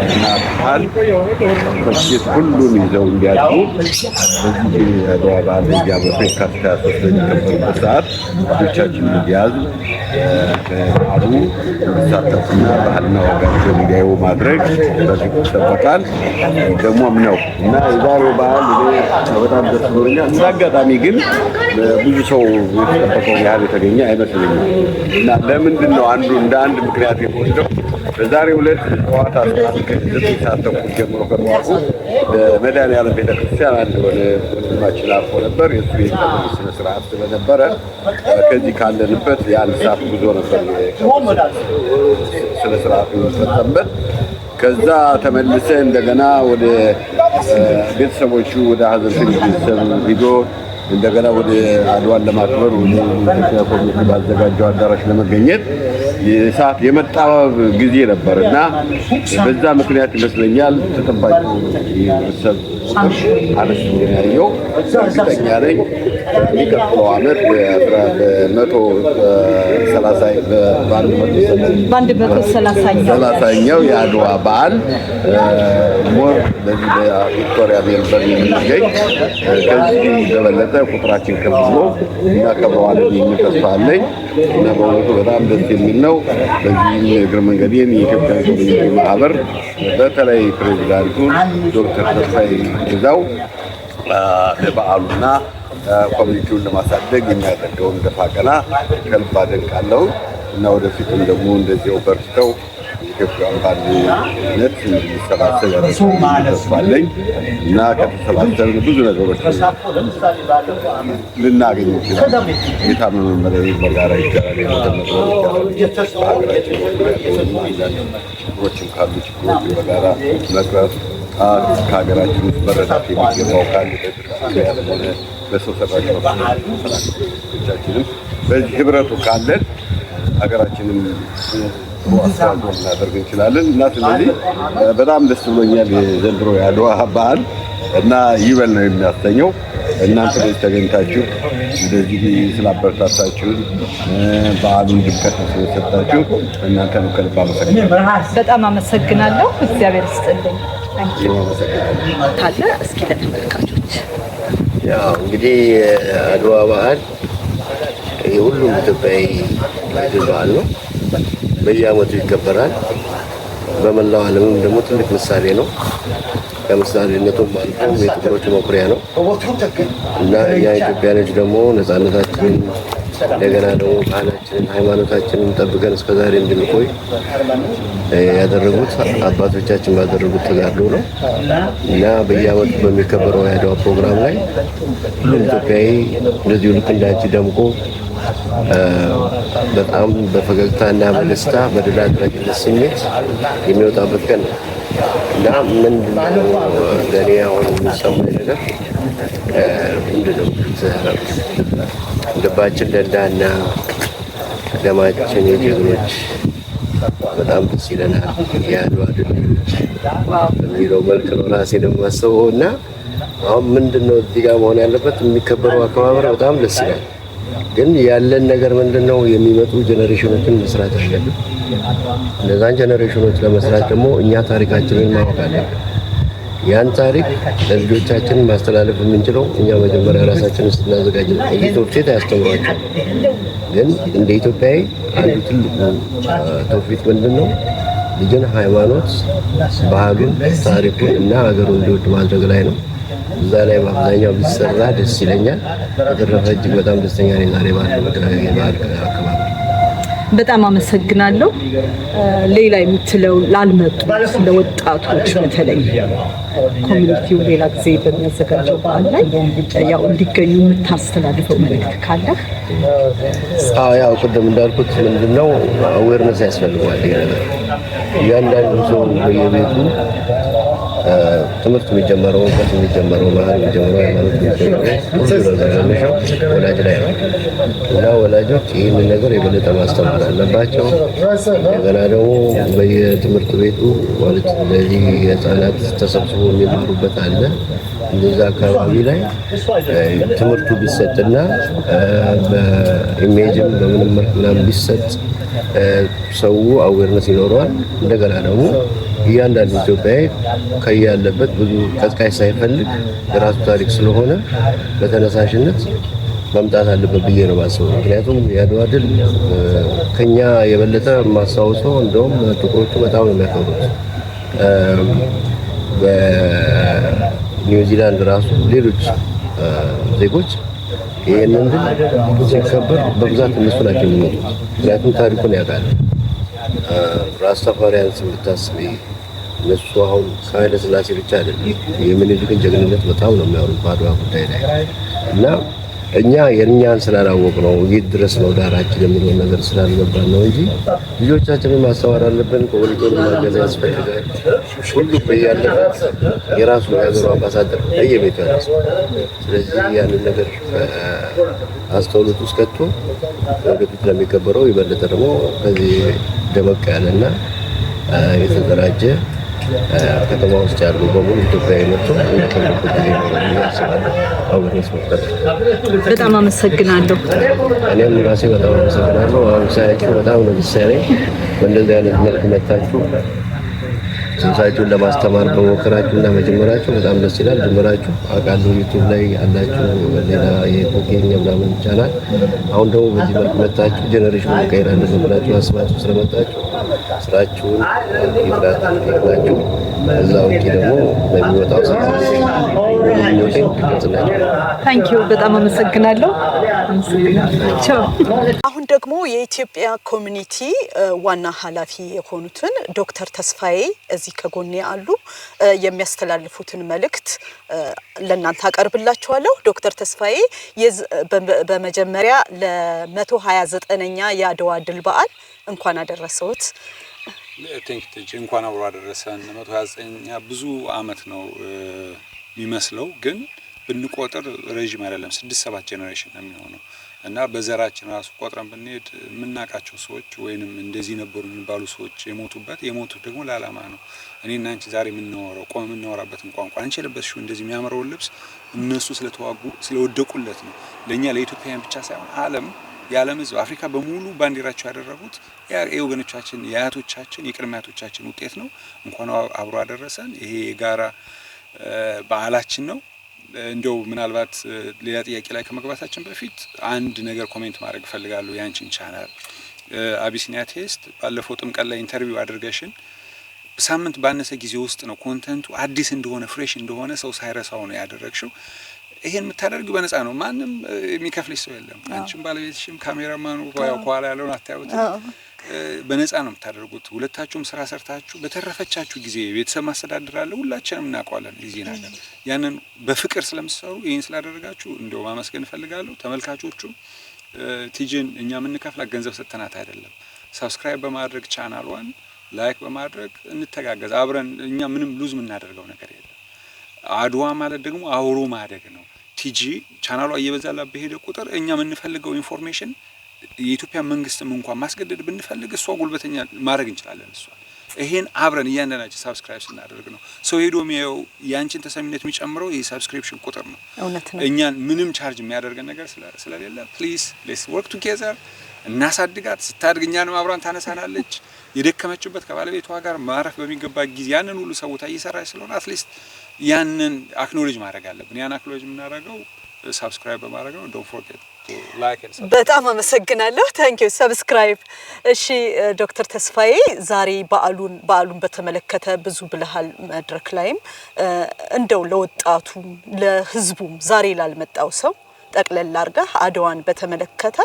እና ባህል በፊት ሁሉን ይዘው እንዲያድጉ በዚህ የአድዋ በዓል በየዓመቱ የካቲት 23 በሚከበርበት ሰዓት ልጆቻችን እንዲያዙ በበዓሉ እንዲሳተፉና ባህልና ወጋቸውን እንዲያዩ ማድረግ በዚህ ይጠበቃል። ደግሞም ነው እና የዛሬው በዓል በጣም ደስ ብሎኛል። እንደ አጋጣሚ ግን ብዙ ሰው የተጠበቀውን ያህል የተገኘ አይመስለኝም እና ለምንድን ነው አንዱ እንደ አንድ ምክንያት የምወስደው በዛሬው ዕለት ጠዋት 9 ሰዓት ተኩል ጀምሮ ከጠዋቱ በመድኃኔዓለም ቤተክርስቲያን አንድ የሆነ ወንድማችን አልፎ ነበር። የእሱ የቀብር ስነ ስርዓት ስለነበረ ከዚህ ካለንበት የአንድ ሰዓት ጉዞ ነበር ስነ ስርዓቱ የሚፈጸምበት። ከዛ ተመልሰ እንደገና ወደ ቤተሰቦቹ ወደ ሀዘንተኛ ቤተሰብ ሂዶ እንደገና ወደ አድዋን ለማክበር ኢትዮጵያ ኮሚቴ ባዘጋጀው አዳራሽ ለመገኘት የሰዓት የመጣበብ ጊዜ ነበር እና በዛ ምክንያት ይመስለኛል ተጠባቂ የቤተሰብ አነስ ያየው። እርግጠኛ ነኝ የሚቀጥለው ዓመት በ130ኛው የአድዋ በዓል ሞር በዚህ በቪክቶሪያ ሜልበርን የምንገኝ ከዚህ በበለጠ ቁጥራችን ከፍ ብሎ እናከብረዋለን የሚል ተስፋ አለኝ እና በእውነቱ በጣም ደስ የሚል ነው። በዚህም እግረ መንገዴን የኢትዮጵያ ኮሚኒቲ ማህበር በተለይ ፕሬዚዳንቱን ዶክተር ተስፋዬ ግዛው ለበዓሉና ኮሚኒቲውን ለማሳደግ የሚያደርገውን ደፋ ቀና ከልብ አደንቃለሁ እና ወደፊትም ደግሞ እንደዚያው በርትተው ኢትዮጵያን በአንድነት እንዲሰባሰብ ያደርጋል ተስፋ አለኝ እና ከተሰባሰብን ብዙ ነገሮች ልናገኝ እንችላለን። የታመመ መድኃኒት በጋራ ይቻላል፣ የሞተ መቅበር ይቻላል። በሀገራችን ችግሮችም ካሉ ችግሮችን በጋራ መቅረፍ ከሀገራችን ውስጥ መረዳት የሚገባው ካለ ያልሆነ በሰው ሰራሽ ቻችንም በዚህ ህብረቱ ካለን ሀገራችንም አስተዋጽኦ ልናደርግ እንችላለን እና ስለዚህ በጣም ደስ ብሎኛል የዘንድሮ የአድዋ በዓል እና ይበል ነው የሚያሰኘው። እናንተ ላይ ተገኝታችሁ እንደዚህ ስላበረታታችሁን በዓሉን ድምቀት ስለሰጣችሁ እናንተን ከልብ አመሰግናለሁ። በጣም አመሰግናለሁ። እግዚአብሔር ይስጥልኝ። ካለ እስኪ ለተመልካቾች ያው እንግዲህ አድዋ በዓል የሁሉም ኢትዮጵያዊ በዓል ነው። በየዓመቱ ይከበራል። በመላው ዓለምም ደግሞ ትልቅ ምሳሌ ነው። ከምሳሌነቱም አልፎ የጥቁሮች መኩሪያ ነው እና የኢትዮጵያኖች ደግሞ ነፃነታችንን እንደገና ደግሞ ባህላችንን ሃይማኖታችንን ጠብቀን እስከዛሬ እንድንቆይ ያደረጉት አባቶቻችን ባደረጉት ተጋድሎ ነው እና በየዓመቱ በሚከበረው የአድዋ ፕሮግራም ላይ ሁሉም ኢትዮጵያዊ እንደዚሁ ልክ እንዳንቺ ደምቆ በጣም በፈገግታና በደስታ በድል አድራጊነት ስሜት የሚወጣበት ቀን ነው እና ምንድነው ለእኔ አሁን የሚሰማኝ ነገር ምንድነው ልባችን ደንዳና ደማችን የጀግኖች በጣም ደስ ይለናል። የአድዋ ድል በሚለው መልክ ነው ራሴ ደግሞ ማሰበው እና አሁን ምንድነው እዚህ ጋር መሆን ያለበት የሚከበረው አከባበር በጣም ደስ ይላል። ግን ያለን ነገር ምንድነው የሚመጡ ጀነሬሽኖችን መስራት ይችላል። እነዛን ጀነሬሽኖች ለመስራት ደግሞ እኛ ታሪካችንን ማወቅ አለብን። ያን ታሪክ ለልጆቻችን ማስተላለፍ የምንችለው እኛ መጀመሪያ ራሳችንን ስናዘጋጅ ነው። ትምህርት ቤት አያስተምሯቸው። ግን እንደ ኢትዮጵያዊ አንዱ ትልቁ ትውፊት ምንድነው ልጅን ሃይማኖት፣ ባህሉን፣ ታሪኩን እና ሀገሩን እንዲወድ ማድረግ ላይ ነው። እዛ ላይ በአብዛኛው ቢሰራ ደስ ይለኛል። በተረፈ እጅግ በጣም ደስተኛ ነኝ ዛሬ ባለው የበዓል አከባበር። በጣም አመሰግናለሁ። ሌላ የምትለው ላልመጡ ለወጣቶች በተለይ ኮሚኒቲው ሌላ ጊዜ በሚያዘጋጀው በዓል ላይ ያው እንዲገኙ የምታስተላልፈው መልእክት ካለ? ያው ቅድም እንዳልኩት ምንድነው አዌርነስ ያስፈልጋል። እያንዳንዱ ሰው በየቤቱ ትምህርት የሚጀመረው እውቀት የሚጀመረው ባህል የሚጀመረው ሃይማኖት የሚጀመረው ሁሉ ነገር መነሻው ወላጅ ላይ ነው እና ወላጆች ይህንን ነገር የበለጠ ማስተማር አለባቸው። እንደገና ደግሞ በየትምህርት ቤቱ ማለት እንደዚህ የህፃናት ተሰብስቦ የሚማሩበት አለ። እንደዛ አካባቢ ላይ ትምህርቱ ቢሰጥና በኢሜጅም በምንም መልክ ምናምን ቢሰጥ ሰው አዌርነስ ይኖረዋል። እንደገና ደግሞ እያንዳንዱ ኢትዮጵያዊ ከያለበት ብዙ ቀስቃሽ ሳይፈልግ የራሱ ታሪክ ስለሆነ በተነሳሽነት መምጣት አለበት ብዬ ነው ማስበው። ምክንያቱም የአድዋ ድል ከኛ የበለጠ ማስታወሰው እንደውም ጥቁሮቹ በጣም ነው የሚያከብሩት። በኒውዚላንድ ራሱ ሌሎች ዜጎች ይህንን ድል ሲከበር በብዛት እነሱ ናቸው የሚመጡት። ምክንያቱም ታሪኩን ያውቃል። ራስታፋሪያንስ ብታስቢ እነሱ አሁን ከኃይለ ሥላሴ ብቻ አይደለም የምኒልክን ጀግንነት በጣም ነው የሚያወሩት በአድዋ ጉዳይ ላይ እና እኛ የእኛን ስላላወቅ ነው የት ድረስ ነው ዳራችን የሚለውን ነገር ስላልገባን ነው እንጂ ልጆቻችንን ማስተማር አለብን። ከወልጆን ማገዝ ያስፈልጋል። ሁሉ በያለበት የራሱ የሀገሩ አምባሳደር በየቤቱ ያለ። ስለዚህ ያንን ነገር አስተውሎት ውስጥ ከቶ ወደፊት ለሚከበረው ይበልጥ ደግሞ ከዚህ ደመቅ ያለና የተደራጀ ከተማ ውስጥ ያሉ በሙሉ ኢትዮጵያዊ መጥቶ የሚያከብሩበት ጊዜ ነው ያስባለሁ። አብረን ስመጣ በጣም አመሰግናለሁ። እኔም ራሴ በጣም አመሰግናለሁ። አሁን ሳያችሁ በጣም ነው ደስ ያለኝ። በእንደዚህ አይነት መልክ መጣችሁ ጽንሳችሁን ለማስተማር በሞከራችሁ እና መጀመራችሁ በጣም ደስ ይላል። ጀምራችሁ አውቃለሁ ዩቲዩብ ላይ አላችሁ፣ ሌላ የኮኬኛ ምናምን ቻናል። አሁን ደግሞ በዚህ መልክ መጣችሁ ጀነሬሽን መቀየር አለበት ብላችሁ አስባችሁ ስለመጣችሁ ስራችሁን ይፍራችሁ። እዛ ውጪ ደግሞ በሚወጣው ሰዓት ታንክ ዩ በጣም አመሰግናለሁ። አሁን ደግሞ የኢትዮጵያ ኮሚኒቲ ዋና ኃላፊ የሆኑትን ዶክተር ተስፋዬ እዚህ ከጎኔ አሉ። የሚያስተላልፉትን መልእክት ለእናንተ አቀርብላችኋለሁ። ዶክተር ተስፋዬ በመጀመሪያ ለ129ኛ የአድዋ ድል በዓል እንኳን አደረሰዎት። እንኳን አብሮ አደረሰን። 129ኛ ብዙ አመት ነው የሚመስለው፣ ግን ብንቆጥር ረጅም አይደለም። 6-7 ጄኔሬሽን ነው የሚሆነው እና በዘራችን ራሱ ቆጥረን ብንሄድ የምናውቃቸው ሰዎች ወይንም እንደዚህ ነበሩ የሚባሉ ሰዎች የሞቱት ደግሞ ለዓላማ ነው። እኔና አንቺ ዛሬ የምናወራበትን ቋንቋ አንቺ የለበስሽው እንደዚህ የሚያምረውን ልብስ እነሱ ስለተዋጉ ስለወደቁለት ነው። ለእኛ ለኢትዮጵያውያን ብቻ ሳይሆን የዓለም ሕዝብ አፍሪካ በሙሉ ባንዲራቸው ያደረጉት የወገኖቻችን የአያቶቻችን የቅድመ አያቶቻችን ውጤት ነው። እንኳን አብሮ አደረሰን። ይሄ የጋራ በዓላችን ነው። እንደው ምናልባት ሌላ ጥያቄ ላይ ከመግባታችን በፊት አንድ ነገር ኮሜንት ማድረግ ፈልጋለሁ። ያንቺን ቻናል አቢሲኒያ ቴስት ባለፈው ጥምቀት ላይ ኢንተርቪው አድርገሽን ሳምንት ባነሰ ጊዜ ውስጥ ነው ኮንተንቱ አዲስ እንደሆነ ፍሬሽ እንደሆነ ሰው ሳይረሳው ነው ያደረግሽው። ይሄን የምታደርጊው በነፃ ነው። ማንም የሚከፍልሽ ሰው የለም። አንቺም ባለቤትሽም ካሜራማኑ ከኋላ ያለውን አታዩት። በነፃ ነው የምታደርጉት። ሁለታችሁም ስራ ሰርታችሁ በተረፈቻችሁ ጊዜ ቤተሰብ ማስተዳደር አለ፣ ሁላችንም እናውቀዋለን። እዚህ ነገር ያንን በፍቅር ስለምትሰሩ ይሄን ስላደረጋችሁ እንደው ማመስገን እፈልጋለሁ። ተመልካቾቹም ቲጂን እኛ የምንከፍላት ገንዘብ ሰጥተናት አይደለም። ሰብስክራይብ በማድረግ ቻናሏን ላይክ በማድረግ እንተጋገዝ አብረን። እኛ ምንም ሉዝ የምናደርገው ነገር የለም። አድዋ ማለት ደግሞ አብሮ ማደግ ነው። ቲጂ ቻናሏ እየበዛላ በሄደ ቁጥር እኛ የምንፈልገው ኢንፎርሜሽን የኢትዮጵያ መንግስትም እንኳን ማስገደድ ብንፈልግ እሷ ጉልበተኛ ማድረግ እንችላለን። እሷ ይሄን አብረን እያንዳንዳችን ሳብስክራይብ ስናደርግ ነው ሰው ሄዶ የሚያየው። ያንቺን ተሰሚነት የሚጨምረው የሳብስክሪፕሽን ቁጥር ነው። እኛን ምንም ቻርጅ የሚያደርገን ነገር ስለሌለ ፕሊዝ ሌትስ ወርክ ቱጌዘር እናሳድጋት። ስታድግ እኛንም አብራን ታነሳናለች። የደከመችበት ከባለቤቷ ጋር ማረፍ በሚገባ ጊዜ ያንን ሁሉ ሰውታ እየሰራች ስለሆነ አትሊስት ያንን አክኖሌጅ ማድረግ አለብን። ያን አክኖሌጅ የምናደርገው ሳብስክራይብ በማድረግ ነው። ዶንት ፎርጌት በጣም አመሰግናለሁ። ታንክ ዩ ሰብስክራይብ። እሺ ዶክተር ተስፋዬ ዛሬ በዓሉን በተመለከተ ብዙ ብለሃል መድረክ ላይም እንደው ለወጣቱም ለህዝቡም ዛሬ ላልመጣው ሰው ጠቅለል አድርገህ አድዋን በተመለከተ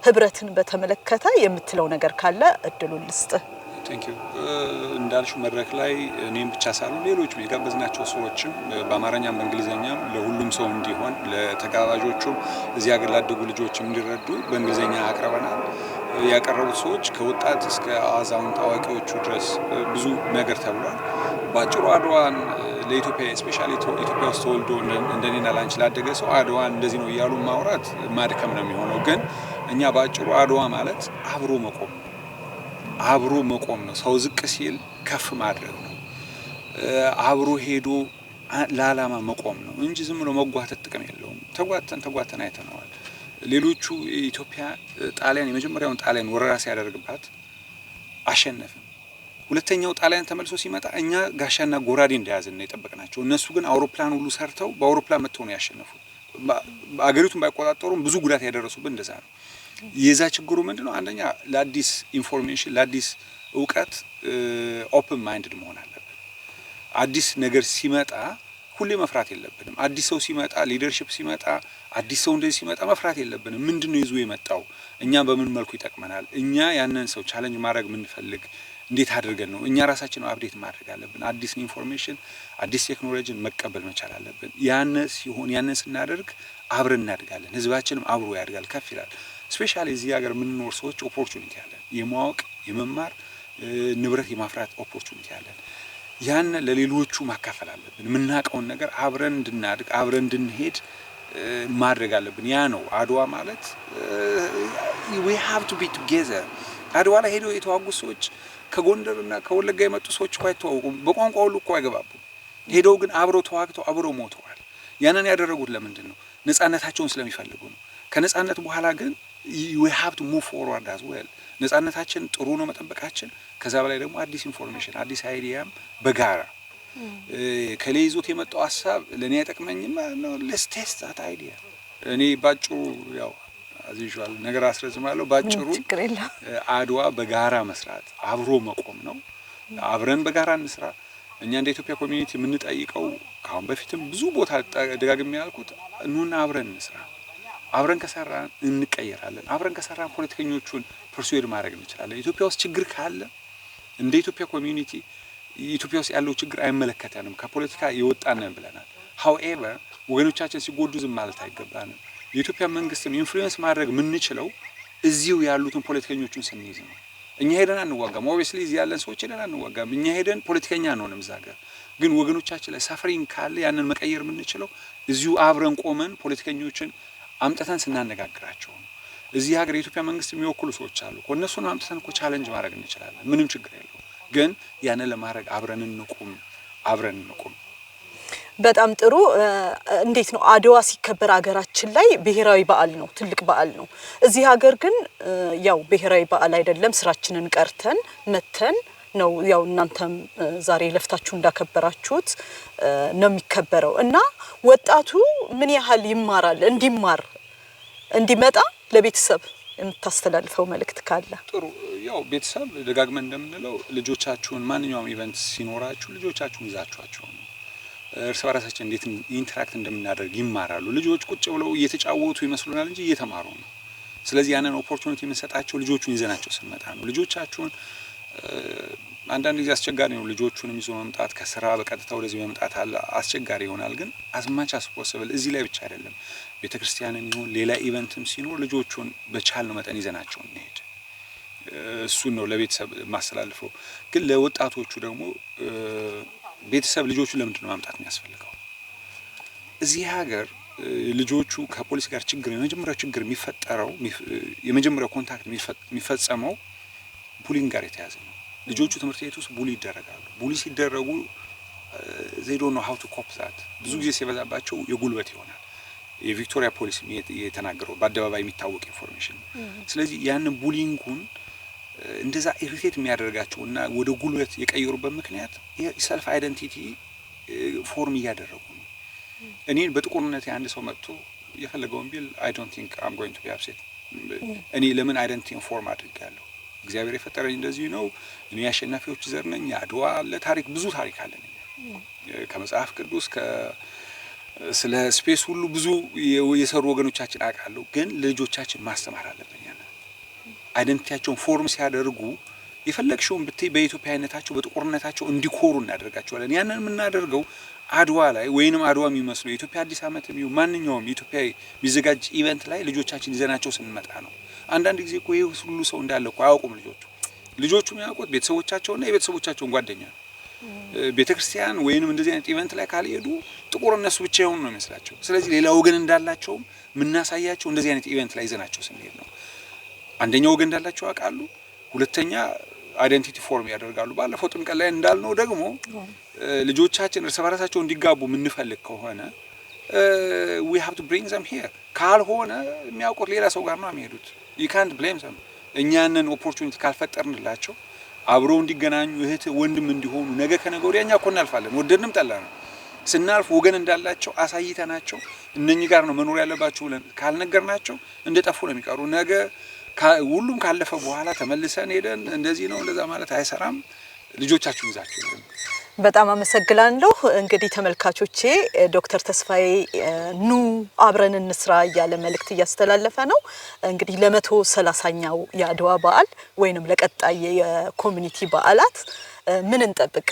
ህብረትን በተመለከተ የምትለው ነገር ካለ እድሉን ልስጥህ። ቴንክ ዩ እንዳልሽው መድረክ ላይ እኔም ብቻ ሳልሆን ሌሎች የጋበዝናቸው ሰዎችም በአማርኛም በእንግሊዘኛም ለሁሉም ሰው እንዲሆን ለተጋባዦቹም እዚህ ሀገር ላደጉ ልጆችም እንዲረዱ በእንግሊዘኛ አቅርበናል። ያቀረቡት ሰዎች ከወጣት እስከ አዛውንት አዋቂዎቹ ድረስ ብዙ ነገር ተብሏል። ባጭሩ አድዋን ለኢትዮጵያ ስፔሻሊ ኢትዮጵያ ውስጥ ተወልዶ እንደኔና ላንቺ ላደገ ሰው አድዋን እንደዚህ ነው እያሉ ማውራት ማድከም ነው የሚሆነው። ግን እኛ ባጭሩ አድዋ ማለት አብሮ መቆም አብሮ መቆም ነው። ሰው ዝቅ ሲል ከፍ ማድረግ ነው። አብሮ ሄዶ ለዓላማ መቆም ነው እንጂ ዝም ብሎ መጓተት ጥቅም የለውም። ተጓተን አይተነዋል። ሌሎቹ ኢትዮጵያ ጣሊያን የመጀመሪያውን ጣሊያን ወረራ ሲያደርግባት አሸነፍን። ሁለተኛው ጣሊያን ተመልሶ ሲመጣ እኛ ጋሻና ጎራዴ እንደያዝን ነው የጠበቅናቸው። እነሱ ግን አውሮፕላን ሁሉ ሰርተው በአውሮፕላን መጥተው ነው ያሸነፉት። አገሪቱን ባይቆጣጠሩም ብዙ ጉዳት ያደረሱብን እንደዛ ነው። የዛ ችግሩ ምንድነው? አንደኛ ለአዲስ ኢንፎርሜሽን ለአዲስ እውቀት ኦፕን ማይንድድ መሆን አለብን። አዲስ ነገር ሲመጣ ሁሌ መፍራት የለብንም። አዲስ ሰው ሲመጣ ሊደርሺፕ ሲመጣ አዲስ ሰው እንደዚህ ሲመጣ መፍራት የለብንም። ምንድነው ይዞ የመጣው? እኛ በምን መልኩ ይጠቅመናል? እኛ ያንን ሰው ቻሌንጅ ማድረግ ምንፈልግ እንዴት አድርገን ነው? እኛ ራሳችን አፕዴት ማድረግ አለብን። አዲስ ኢንፎርሜሽን አዲስ ቴክኖሎጂን መቀበል መቻል አለብን። ያንን ስናደርግ አብረን እናድጋለን። ህዝባችንም አብሮ ያድጋል፣ ከፍ ይላል። ስፔሻሊ እዚህ ሀገር የምንኖር ሰዎች ኦፖርቹኒቲ አለን። የማወቅ የመማር ንብረት የማፍራት ኦፖርቹኒቲ አለን። ያን ለሌሎቹ ማካፈል አለብን። የምናውቀውን ነገር አብረን እንድናድግ አብረን እንድንሄድ ማድረግ አለብን። ያ ነው አድዋ ማለት። we have to be together። አድዋ ላይ ሄደው የተዋጉ ሰዎች ከጎንደርና ከወለጋ የመጡ ሰዎች እኮ አይተዋወቁም። በቋንቋ ሁሉ እኮ አይገባቡም። ሄደው ግን አብረው ተዋግተው አብረው ሞተዋል። ያንን ያደረጉት ለምንድን ነው? ነፃነታቸውን ስለሚፈልጉ ነው። ከነፃነት በኋላ ግን we have to move forward as well። ነፃነታችን ጥሩ ነው መጠበቃችን። ከዛ በላይ ደግሞ አዲስ ኢንፎርሜሽን አዲስ አይዲያም በጋራ ከሌይዞት የመጣው ሐሳብ ለኔ አይጠቅመኝም ነው። let's test that idea። እኔ ባጭሩ ያው አዚሻል ነገር አስረዝማለሁ። ባጭሩ አድዋ በጋራ መስራት አብሮ መቆም ነው። አብረን በጋራ እንስራ። እኛ እንደ ኢትዮጵያ ኮሚኒቲ የምንጠይቀው ካሁን በፊትም ብዙ ቦታ ደጋግሜ ያልኩት ኑና አብረን እንስራ። አብረን ከሰራን እንቀየራለን። አብረን ከሰራን ፖለቲከኞቹን ፐርሱዌድ ማድረግ እንችላለን። ኢትዮጵያ ውስጥ ችግር ካለ እንደ ኢትዮጵያ ኮሚኒቲ ኢትዮጵያ ውስጥ ያለው ችግር አይመለከተንም፣ ከፖለቲካ የወጣነን ብለናል። however ወገኖቻችን ሲጎዱ ዝም ማለት አይገባንም። የኢትዮጵያ መንግስትም ኢንፍሉዌንስ ማድረግ የምንችለው እዚሁ ያሉትን ፖለቲከኞቹን ስንይዝ ነው። እኛ ሄደን አንዋጋም። ኦብቪየስሊ እዚህ ያለን ሰዎች ሄደን አንዋጋም። እኛ ሄደን ፖለቲከኛ አንሆንም። እዛ ጋር ግን ወገኖቻችን ላይ ሰፈሪንግ ካለ ያንን መቀየር የምንችለው እዚሁ አብረን ቆመን ፖለቲከኞችን አምጥተን ስናነጋግራቸው ነው። እዚህ ሀገር የኢትዮጵያ መንግስት የሚወክሉ ሰዎች አሉ። እነሱን አምጥተን እኮ ቻሌንጅ ማድረግ እንችላለን። ምንም ችግር የለውም። ግን ያንን ለማድረግ አብረን እንቁም። በጣም ጥሩ። እንዴት ነው አድዋ ሲከበር ሀገራችን ላይ ብሔራዊ በዓል ነው፣ ትልቅ በዓል ነው። እዚህ ሀገር ግን ያው ብሔራዊ በዓል አይደለም። ስራችንን ቀርተን መተን ነው ያው እናንተም ዛሬ ለፍታችሁ እንዳከበራችሁት ነው የሚከበረው። እና ወጣቱ ምን ያህል ይማራል? እንዲመጣ ለቤተሰብ የምታስተላልፈው መልእክት ካለ? ጥሩ። ያው ቤተሰብ ደጋግመን እንደምንለው ልጆቻችሁን ማንኛውም ኢቨንት ሲኖራችሁ ልጆቻችሁን ይዛችኋቸው ነው። እርስ በራሳችን እንዴት ኢንተራክት እንደምናደርግ ይማራሉ። ልጆች ቁጭ ብለው እየተጫወቱ ይመስሉናል እንጂ እየተማሩ ነው። ስለዚህ ያንን ኦፖርቹኒቲ የምንሰጣቸው ልጆቹን ይዘናቸው ስንመጣ ነው። ልጆቻችሁን አንዳንድ ጊዜ አስቸጋሪ ነው። ልጆቹን ይዞ መምጣት ከስራ በቀጥታ ወደዚህ መምጣት አስቸጋሪ ይሆናል። ግን አዝማች አስፖስብል እዚህ ላይ ብቻ አይደለም፣ ቤተክርስቲያንን ይሁን ሌላ ኢቨንትም ሲኖር ልጆቹን በቻልነው መጠን ይዘናቸው እንሄድ። እሱን ነው ለቤተሰብ ማስተላልፈው። ግን ለወጣቶቹ ደግሞ ቤተሰብ ልጆቹን ለምንድን ነው ማምጣት የሚያስፈልገው? እዚህ ሀገር ልጆቹ ከፖሊስ ጋር የመጀመሪያው ችግር የሚፈጠረው የመጀመሪያው ኮንታክት የሚፈጸመው ቡሊንግ ጋር የተያዘ ነው። ልጆቹ ትምህርት ቤት ውስጥ ቡሊ ይደረጋሉ። ቡሊ ሲደረጉ they don't know how to cope that። ብዙ ጊዜ ሲበዛባቸው የጉልበት ይሆናል። የቪክቶሪያ ፖሊስ የተናገረው በአደባባይ የሚታወቅ ኢንፎርሜሽን። ስለዚህ ያንን ቡሊንጉን እንደዛ ኢሪቴት የሚያደርጋቸውና ወደ ጉልበት የቀየሩበት ምክንያት የሰልፍ አይደንቲቲ ፎርም እያደረጉ ነው። እኔን በጥቁርነት አንድ ሰው መጥቶ የፈለገውን ቢል I don't think I'm going to be upset እኔ ለምን አይደንቲቲ ኢንፎርም አድርጌያለሁ እግዚአብሔር የፈጠረኝ እንደዚህ ነው እኔ አሸናፊዎች ዘር ነኝ አድዋ አለ ታሪክ ብዙ ታሪክ አለን ከመጽሐፍ ቅዱስ ስለ ስፔስ ሁሉ ብዙ የሰሩ ወገኖቻችን አቃለው ግን ልጆቻችን ማስተማር አለብን ያለ አይደንቲቲያቸውን ፎርም ሲያደርጉ የፈለግሽውን ብትይ በኢትዮጵያዊነታቸው በጥቁርነታቸው እንዲኮሩ እናደርጋቸዋለን ያንን የምናደርገው አድዋ ላይ ወይንም አድዋ የሚመስለው የኢትዮጵያ አዲስ ዓመት የሚው ማንኛውም ኢትዮጵያዊ ቢዘጋጅ ኢቨንት ላይ ልጆቻችን ይዘናቸው ስንመጣ ነው አንዳንድ ጊዜ እኮ ይሄ ሁሉ ሰው እንዳለ እኮ አያውቁም ልጆቹ የሚያውቁት ቤተሰቦቻቸውና የቤተሰቦቻቸውን ጓደኛ ቤተክርስቲያን ወይንም እንደዚህ አይነት ኢቨንት ላይ ካልሄዱ ጥቁር እነሱ ብቻ ይሆኑ ነው የሚመስላቸው ስለዚህ ሌላ ወገን እንዳላቸው ምናሳያቸው እንደዚህ አይነት ኢቨንት ላይ ይዘናቸው ስንሄድ ነው አንደኛው ወገን እንዳላቸው አቃሉ ሁለተኛ አይደንቲቲ ፎርም ያደርጋሉ ባለፈው ጥምቀት ላይ እንዳልነው ደግሞ ልጆቻችን እርስ በራሳቸው እንዲጋቡ ምንፈልግ ከሆነ we have to bring them here ካልሆነ የሚያውቁት ሌላ ሰው ጋር ነው የሚሄዱት you can't blame them እኛንን ኦፖርቹኒቲ ካልፈጠርንላቸው አብረው እንዲገናኙ እህት ወንድም እንዲሆኑ ነገ ከነገ ወዲያኛ እኮ እናልፋለን ወደድንም ጠላንም ስናልፍ ወገን እንዳላቸው አሳይተናቸው እነኚህ ጋር ነው መኖር ያለባቸው ብለን ካልነገርናቸው እንደጠፉ ነው የሚቀሩ ነገ ሁሉም ካለፈ በኋላ ተመልሰን ሄደን እንደዚህ ነው እንደዛ ማለት አይሰራም ልጆቻችሁን ይዛችሁ በጣም አመሰግናለሁ እንግዲህ ተመልካቾቼ ዶክተር ተስፋዬ ኑ አብረን እንስራ ያለ መልእክት ያስተላለፈ ነው እንግዲህ ለ130ኛው የአድዋ በዓል ወይንም ለቀጣይ የኮሚኒቲ በዓላት ምን እንጠብቅ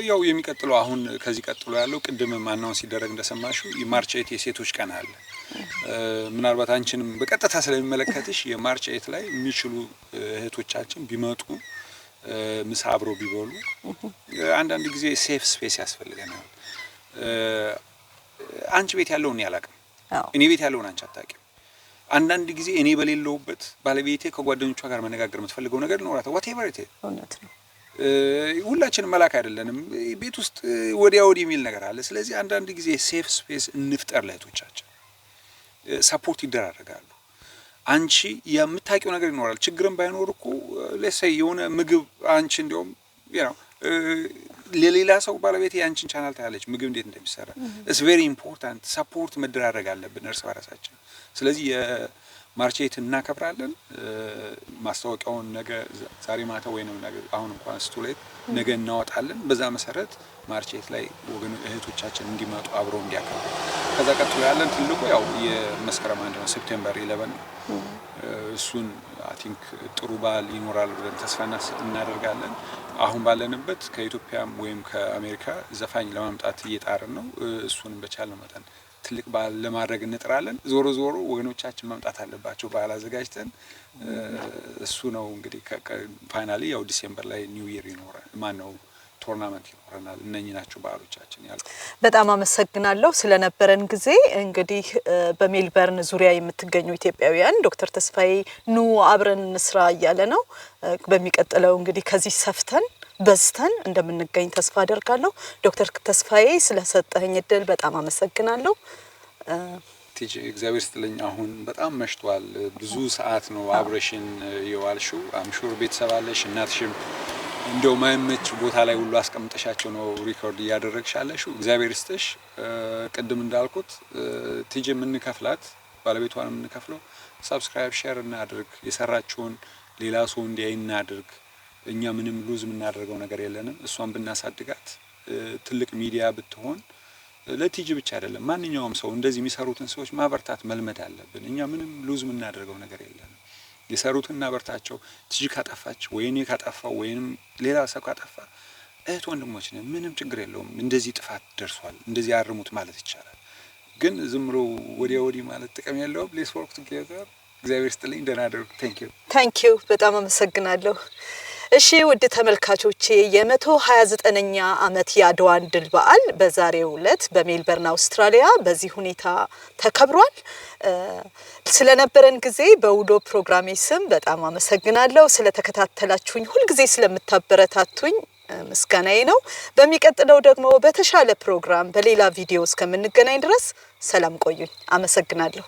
ያው የሚቀጥለው አሁን ከዚህ ቀጥሎ ያለው ቅድም ማናውን ሲደረግ እንደሰማሽው የማርች 8 የሴቶች ቀን አለ ምናልባት አንቺንም በቀጥታ ስለሚመለከትሽ የማርች 8 ላይ የሚችሉ እህቶቻችን ቢመጡ ምሳ አብረው ቢበሉ አንዳንድ ጊዜ ሴፍ ስፔስ ያስፈልገናል አንቺ ቤት ያለውን ያላቀም እኔ ቤት ያለውን አንቺ አታውቂም አንዳንድ ጊዜ እኔ በሌለውበት ባለቤቴ ከጓደኞቿ ጋር መነጋገር የምትፈልገው ነገር ኖራታ whatever it is እውነት ነው ሁላችንም መላክ አይደለንም ቤት ውስጥ ወዲያ ወዲ የሚል ነገር አለ ስለዚህ አንዳንድ ጊዜ ሴፍ ስፔስ እንፍጠር ለእህቶቻችን ሰፖርት ይደራረጋሉ አንቺ የምታውቂው ነገር ይኖራል ችግርም ባይኖር እኮ ለሰይ የሆነ ምግብ አንቺ እንደውም ለሌላ ሰው ባለቤት ያንቺን ቻናል ታያለች ምግብ እንዴት እንደሚሰራ it's very important ሰፖርት መደራረግ አለብን እርስ በራሳችን ስለዚህ የማርች 8 እናከብራለን ማስተዋወቂያውን ነገ ዛሬ ማታ ወይንም ነገ አሁን እንኳን ስቱሌት ነገ እናወጣለን በዛ መሰረት ማርች 8 ላይ ወገን እህቶቻችን እንዲመጡ አብረው እንዲያከብሩ ከዛ ቀጥሎ ያለን ትልቁ ያው የመስከረም 1 ነው ሴፕቴምበር 11 እሱን አይ ቲንክ ጥሩ በዓል ይኖራል ብለን ተስፋ እናደርጋለን አሁን ባለንበት ከኢትዮጵያም ወይም ከአሜሪካ ዘፋኝ ለማምጣት እየጣርን ነው እሱንም በቻልነው መጠን ትልቅ በዓል ለማድረግ እንጥራለን ዞሮ ዞሮ ወገኖቻችን መምጣት አለባቸው በዓል አዘጋጅተን እሱ ነው እንግዲህ ፋይናሊ ያው ዲሴምበር ላይ ኒው ይር ይኖራል ማን ነው ቶርናመንት ይኖርናል እነኚህ ናቸው በዓሎቻችን ያለው በጣም አመሰግናለሁ ስለነበረን ጊዜ እንግዲህ በሜልበርን ዙሪያ የምትገኙ ኢትዮጵያውያን ዶክተር ተስፋዬ ኑ አብረን እንስራ እያለ ነው በሚቀጥለው እንግዲህ ከዚህ ሰፍተን በስተን እንደምንገኝ ተስፋ አደርጋለሁ ዶክተር ተስፋዬ ስለሰጠኝ እድል በጣም አመሰግናለሁ ቲጂ እግዚአብሔር ይስጥልኝ አሁን በጣም መሽቷል ብዙ ሰዓት ነው አብረሽን የዋልሽው አምሹር ቤተሰብ አለሽ እናትሽም እንደው ማይመች ቦታ ላይ ሁሉ አስቀምጠሻቸው ነው ሪኮርድ ያደረግሻለሽው እግዚአብሔር ይስጥሽ ቅድም እንዳልኩት ቲጂ ምን ከፍላት ባለቤቷን ምን ከፍለው ሰብስክራይብ ሼር እናድርግ የሰራችውን ሌላ ሰው እንዲያይ እናድርግ እኛ ምንም ሉዝ ምናደርገው ነገር የለንም እሷን ብናሳድጋት ትልቅ ሚዲያ ብትሆን ለቲጂ ብቻ አይደለም ማንኛውም ሰው እንደዚህ የሚሰሩትን ሰዎች ማበርታት መልመድ አለብን እኛ ምንም ሉዝ ምናደርገው ነገር የለንም የሰሩትን እናበርታቸው ቲጂ ካጠፋች ወይኔ ካጠፋው ወይንም ሌላ ሰው ካጠፋ እህት ወንድሞች ነን ምንም ችግር የለውም እንደዚህ ጥፋት ደርሷል እንደዚህ ያርሙት ማለት ይቻላል ግን ዝም ብሎ ወዲያ ወዲ ማለት ጥቅም የለውም ሌትስ ወርክ ቱጌዘር እግዚአብሔር ይስጥልኝ ደህና አደሩ ታንክ ዩ በጣም አመሰግናለሁ እሺ ውድ ተመልካቾቼ የ129ኛ አመት የአድዋን ድል በዓል በዛሬው ዕለት በሜልበርን አውስትራሊያ በዚህ ሁኔታ ተከብሯል ስለነበረን ጊዜ በውሎ ፕሮግራሜ ስም በጣም አመሰግናለሁ ስለተከታተላችሁኝ ሁሉ ጊዜ ስለምታበረታቱኝ ምስጋናዬ ነው በሚቀጥለው ደግሞ በተሻለ ፕሮግራም በሌላ ቪዲዮ እስከምንገናኝ ድረስ ሰላም ቆዩኝ አመሰግናለሁ